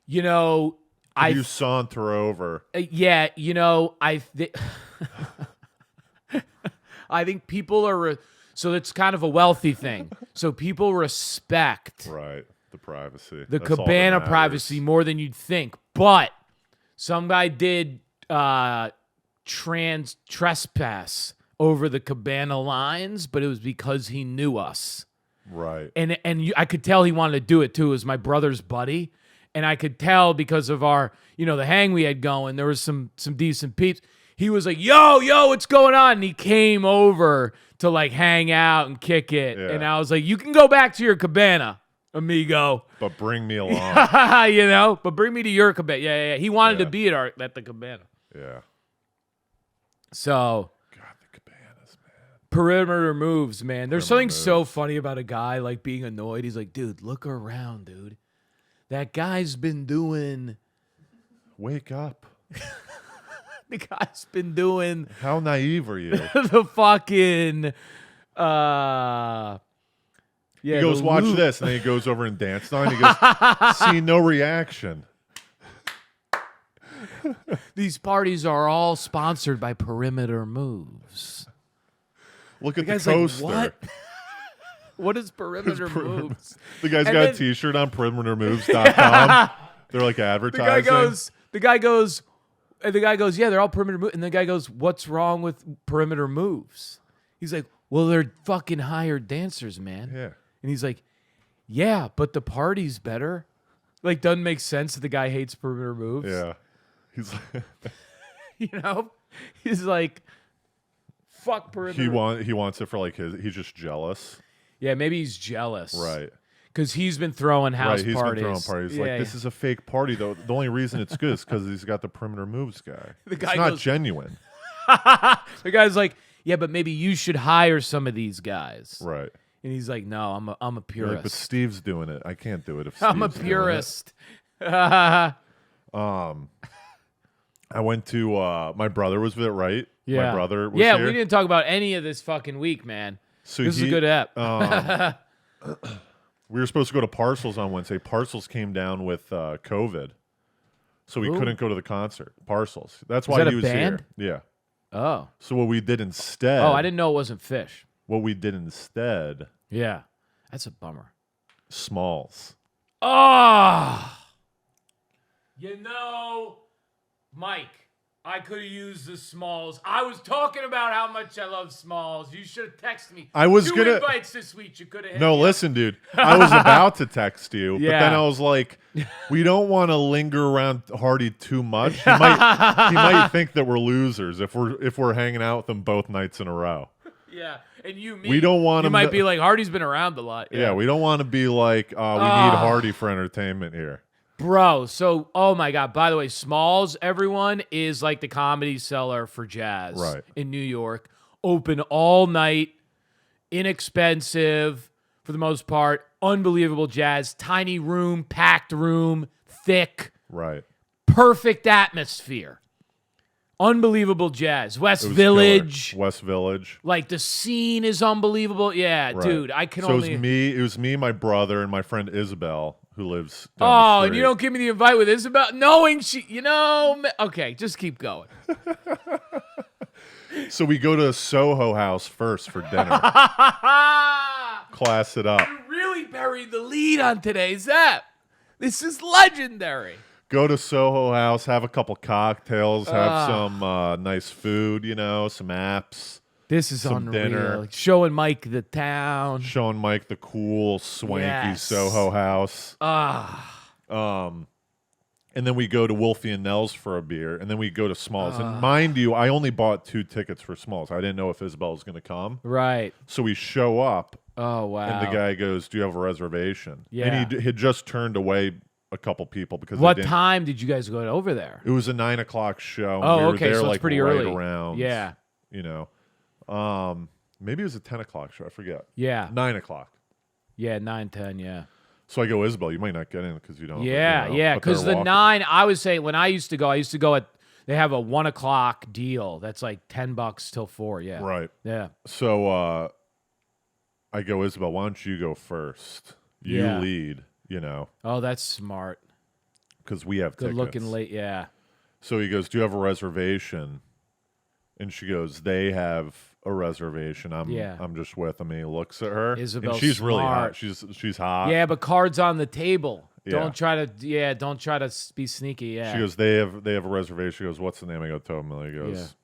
Could You saunter over. Yeah, I think people are So it's kind of a wealthy thing. So people respect Right. The privacy. the That's all that cabana matters. privacy more than you'd think. But some guy did trespass over the cabana lines, but it was because he knew us. Right. And I could tell he wanted to do it too. It was my brother's buddy, and I could tell because of our, the hang we had going. There was some decent peeps. He was like, "Yo, what's going on?" And he came over to like hang out and kick it. Yeah. And I was like, "You can go back to your cabana, amigo." But bring me along. But bring me to your cabana. Yeah. He wanted to Yeah. be at the cabana. Yeah. So God, the cabanas, man. perimeter moves, man. There's something Perimeter so moves. funny about a guy like being annoyed. He's like, "Dude, look around, dude. That guy's been doing." Wake up. The guy's been doing How naive are you? the fucking. Yeah. He goes, the watch loop. this. And then he goes over and dances on. He goes, see no reaction. These parties are all sponsored by Perimeter Moves. Look at the guy's coaster. like, what? What is Perimeter Moves? The guy's And got then- a t-shirt on perimetermoves.com. They're like The advertising. guy goes, yeah, they're all perimeter moves. And the guy goes, what's wrong with perimeter moves? He's like, well, they're fucking hired dancers, man. Yeah. And he's like, yeah, but the party's better. Like, doesn't make sense that the guy hates perimeter moves. Yeah. He's like, He's like, fuck perimeter. he wants it for like he's just jealous. Yeah, maybe he's jealous. Right. Because he's been throwing house Right. He's parties. been throwing parties. Yeah, Like, this is a fake party though. The only reason it's good is because he's got the perimeter moves guy. The guy it's not goes- genuine. The guy's like, yeah, but maybe you should hire some of these guys. Right. And he's like, no, I'm a You're like, purist. but Steve's doing it. I can't do it if I'm a Steve's doing it." purist. I went to my brother was there, right? Yeah. My brother was Yeah, here. we didn't talk about any of this fucking week, man. So This is a good app. We were supposed to go to Parcels on Wednesday. Parcels came down with COVID, so we Ooh. couldn't go to the concert. Parcels. That's why that he a was band? here. Yeah. Oh. So what we did instead? Oh, I didn't know it wasn't Fish. What we did instead? Yeah. That's a bummer. Smalls. Oh. Mike, I could have used the Smalls. I was talking about how much I love Smalls. You should have texted me. I was 2 gonna- invites this week. You could have hit No, me up. listen, dude. I was about to text you, but Yeah. then I was like, we don't want to linger around Hardy too much. He might think that we're losers if we're hanging out with him both nights in a row. Yeah, and me. We don't want You him might to- be like, Hardy's been around a lot. Yeah, we don't want to be like, we need Hardy for entertainment here. Bro, so, oh my God. By the way, Smalls, everyone, is like the Comedy Cellar for jazz Right. in New York. Open all night, inexpensive for the most part, unbelievable jazz, tiny room, packed room, thick, Right. perfect atmosphere. Unbelievable jazz. West It was Village. killer. West Village. Like the scene is unbelievable. Yeah, Right. dude, I can so only. it was me, my brother, and my friend Isabel, who lives down Oh, the and you street. don't give me the invite with Isabel, knowing okay, just keep going. So we go to Soho House first for dinner. Class it up. You really buried the lead on today's app. This is legendary. Go to Soho House, have a couple cocktails, have Ah. some nice food, some apps, This is Some unreal. dinner. Showing Mike the town. showing Mike the cool, swanky Yes. Soho House. And then we go to Wolfie and Nell's for a beer, and then we go to Smalls. And mind you, I only bought 2 tickets for Smalls. I didn't know if Isabel was going to come. Right. So we show up, Oh, wow. and the guy goes, "Do you have a reservation?" Yeah. And he had just turned away a couple people because What they didn't- time did you guys go over there? It was a 9:00 show. and Oh, we were okay, there so it's like pretty right early. around. Yeah. Maybe it was a 10:00 show. I forget. Yeah. 9:00. Yeah, 9, 10, yeah. So I go, Isabel, you might not get in because you don't. Yeah, you know, yeah. but they're Because the walking. 9, I was saying, when I used to go at, they have a 1 o'clock deal. That's like $10 till 4. Yeah. Right. Yeah. So I go, Isabel, why don't you go first? You Yeah. lead, Oh, that's smart. because we have Good tickets. looking late. Yeah. So he goes, do you have a reservation? And she goes, they have a reservation. Yeah. I'm just with him. And he looks at her, Isabel's and she's really smart. hot. She's hot. Yeah, but cards on the table. Yeah. Don't try to be sneaky. Yeah. She goes, they have a reservation. She goes, what's the name? I go, Tomil. He goes,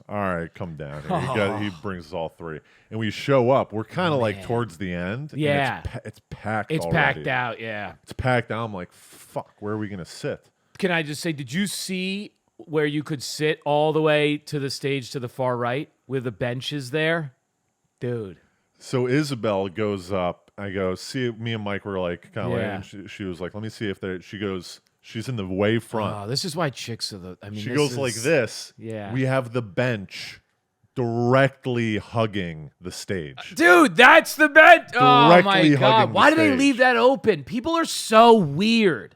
all right, come down here. He brings us all three, and we show up. We're kind of like towards the end. Yeah. and it's packed. It's already. packed out. Yeah. It's packed out. I'm like, fuck. Where are we gonna sit? Can I just say, did you see where you could sit all the way to the stage to the far right with the benches there? Dude. So Isabel goes up. I go, see, me and Mike were like kind of Yeah. like, and she was like, let me see if there. She goes, she's in the way front. Oh, this is why chicks are the. I mean, She this goes is, like this. Yeah. We have the bench directly hugging the stage. Dude, that's the bench. Oh my Directly god! hugging the Why do they stage. leave that open? People are so weird.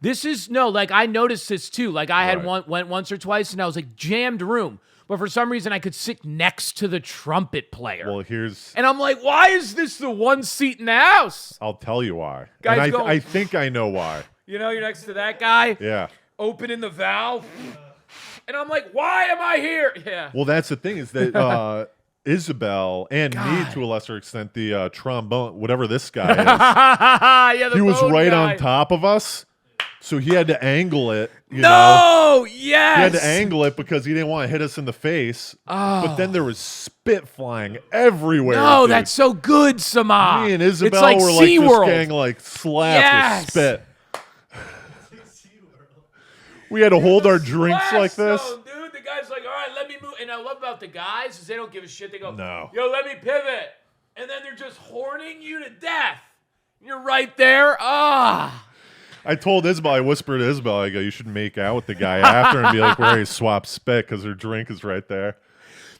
This is like I noticed this too. Like I had Right. went once or twice, and I was like jammed room, but for some reason I could sit next to the trumpet player. Well, here's. And I'm like, why is this the one seat in the house? I'll tell you why. Guys and go- I think I know why. You know, you're next to that guy, Yeah. opening the valve. And I'm like, why am I here? Yeah. Well, that's the thing is that Isabel and me God. to a lesser extent, the trombone, whatever this guy Yeah, is, the he was bone right guy. on top of us. So he had to angle it. You know? No, He yes. had to angle it because he didn't want to hit us in the face. But then there was spit flying everywhere. No, dude. that's so good, Sama. Me and Isabel it's like were like just SeaWorld. getting like slapped Yes. with spit. We had to hold our drinks like this. Blackstone, dude. The guy's like, all right, let me move. And I love about the guys is they don't give a shit. They go, No. yo, let me pivot. And then they're just horning you to death. You're right there. Ah. I told Isabel, I whispered to Isabel, I go, you should make out with the guy after and be like, we're ready to swap spit because her drink is right there.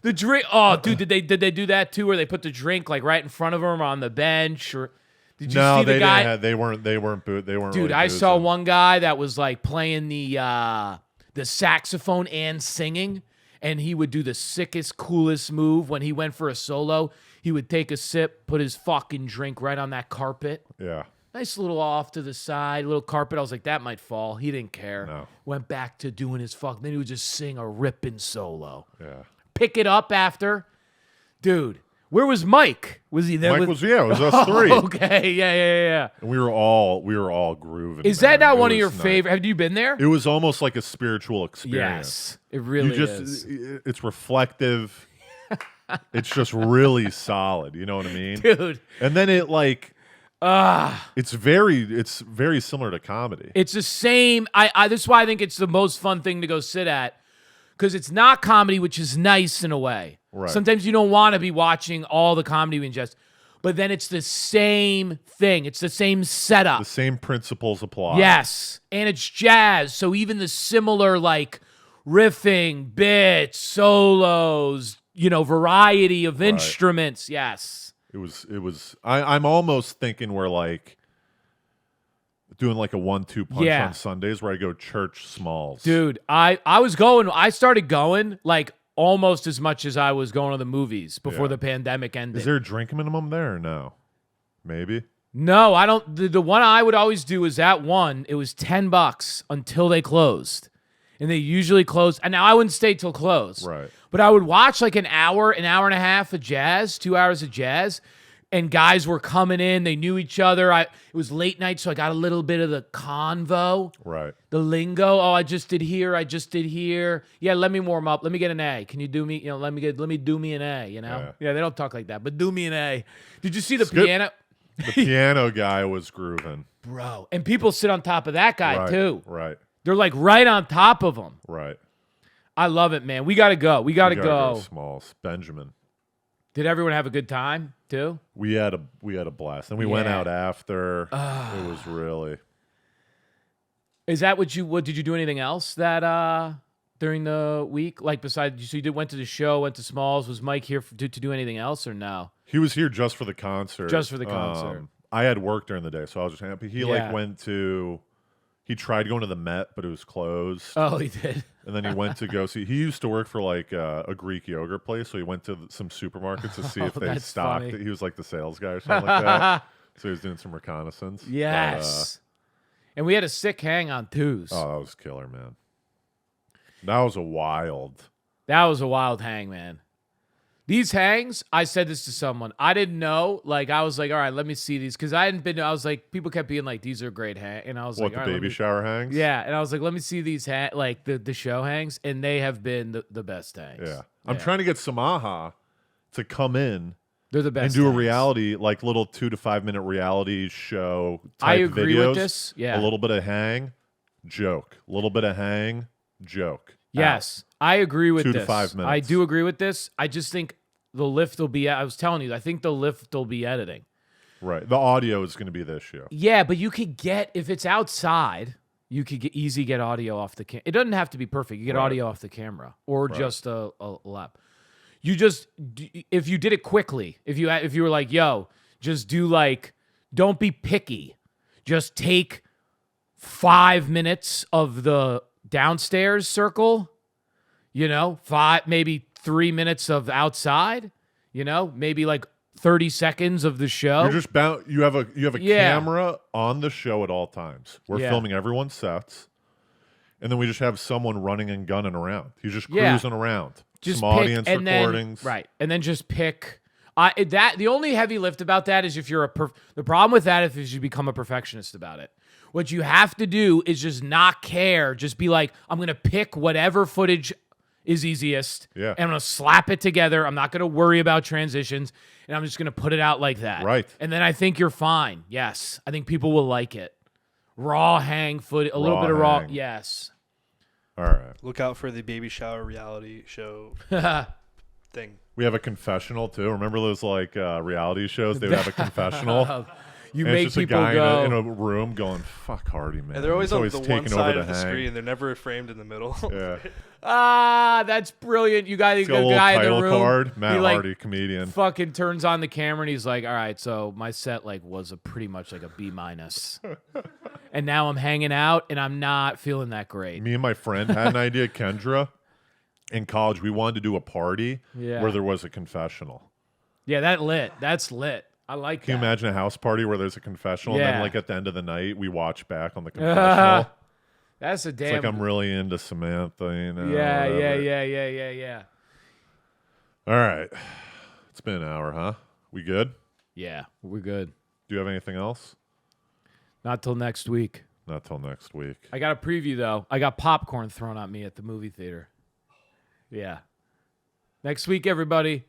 The drink. Oh, dude, did they do that too? Where they put the drink like right in front of them on the bench? Or did you No, see the they guy? didn't have, they weren't Dude, really I saw boozing. one guy that was like playing the saxophone and singing, and he would do the sickest, coolest move when he went for a solo. He would take a sip, put his fucking drink right on that carpet. Yeah. Nice little off to the side, little carpet. I was like, that might fall. He didn't care. No. Went back to doing his fuck. Then he would just sing a ripping solo. Yeah. Pick it up after. Dude, where was Mike? Was he there? Mike with... was, yeah, it was us three. Okay, yeah. And we were all grooving. Is man. that not It one of was your nice. favorite? Have you been there? It was almost like a spiritual experience. Yes, it really You is. it's reflective. It's just really solid. You know what I mean? Dude, And then it like it's very similar to comedy. it's the same. I this is why I think it's the most fun thing to go sit at, because it's not comedy, which is nice in a way. Right. Sometimes you don't want to be watching all the comedy we ingest, but then it's the same thing. It's the same setup. The same principles apply. Yes, and it's jazz, so even the similar like riffing, bits, solos, variety of instruments. Yes. It was I'm almost thinking we're like doing like a 1-2 punch Yeah. on Sundays where I go church smalls. Dude, I started going like almost as much as I was going to the movies before Yeah. the pandemic ended. Is there a drink minimum there or no? Maybe. No, I don't. The one I would always do is that one. It was $10 until they closed. And they usually closed. And now I wouldn't stay till close. Right. But I would watch like an hour and a half of jazz, 2 hours of jazz. And guys were coming in. They knew each other. It was late night, so I got a little bit of the convo, Right. the lingo. Oh, I just did here. Yeah, let me warm up. Let me get an A. Can you do me? Let me do me an A. Yeah, they don't talk like that, but do me an A. Did you see the good. piano? The piano guy was grooving. Bro. And people sit on top of that guy Right. too. Right. They're like right on top of him. Right. I love it, man. We got to go. We got to We gotta go. Smalls. Benjamin. Did everyone have a good time too? We had a blast. And we went Yeah. out after. It was really Is that what did you do anything else that during the week? Like besides, so you went to the show, went to Smalls. Was Mike here to do anything else or no? he was here just for the concert. Just for the concert. I had work during the day, so I was just happy. He Yeah. he tried going to the Met, but it was closed. Oh, he did. And then he went to go see. He used to work for like a Greek yogurt place, so he went to some supermarkets to see if they that's stocked funny. it. He was like the sales guy or something like that. So he was doing some reconnaissance. But, Yes. And we had a sick hang on twos. oh, that was killer, man. That was a wild. That was a wild hang, man. These hangs, I said this to someone. I didn't know. Like, I was like, all right, let me see these. Because I hadn't been, I was like, people kept being like, these are great hangs. And I was What, like, the all right, baby shower hangs? Yeah. And I was like, let me see these, like the show hangs. And they have been the best hangs. Yeah. I'm trying to get Samaha to come in They're the best and do a hangs. reality, like little 2 to 5 minute reality show type I agree videos. with this. Yeah. A little bit of hang, joke. A little bit of hang, joke. Yes. I agree with 2 this. to 5 minutes. I do agree with this. I just think the lift will be, I was telling you, I think the lift will be editing. Right. The audio is going to be the issue. Yeah, but you could get, if it's outside, you could easy get audio off the camera. It doesn't have to be perfect. You get audio off the camera or just a lap. You just, if you did it quickly, if you were like, yo, just do like, don't be picky. Just take 5 minutes of the downstairs circle, maybe 3 minutes of outside, maybe like 30 seconds of the show. You're just bound. You have a camera on the show at all times. We're filming everyone's sets, and then we just have someone running and gunning around. He's just cruising around. Just some pick, audience and recordings, then, right? And then just pick. The only heavy lift about that is if you're the problem with that is you become a perfectionist about it. What you have to do is just not care. Just be like, I'm gonna pick whatever footage is easiest. Yeah. And I'm gonna slap it together. I'm not gonna worry about transitions, and I'm just gonna put it out like that. Right. And then I think you're fine. Yes, I think people will like it. Raw hang footage, a little bit of raw. hang. Yes. All right. Look out for the baby shower reality show thing. We have a confessional too. Remember those like reality shows? They would have a confessional. You And make it's just people a guy go. in a room going, "Fuck Hardy, man." And they're always He's on the one taking over side of the hang. screen. They're never framed in the middle. Yeah. That's brilliant. You guys, He's the got a little guy in title the room, card. Matt he like Hardy, comedian. fucking turns on the camera and he's like, "All right, so my set like was a pretty much like a B-, and now I'm hanging out and I'm not feeling that great." Me and my friend had an idea, Kendra. In college, we wanted to do a party where there was a confessional. Yeah, that's lit. I like Can you that. imagine a house party where there's a confessional and Yeah. then like at the end of the night we watch back on the confessional? That's a It's damn. like I'm really into Samantha, yeah. whatever. All right. It's been an hour, huh? We good? Yeah, we're good. Do you have anything else? Not till next week. Not till next week. I got a preview though. I got popcorn thrown at me at the movie theater. Yeah. Next week, everybody.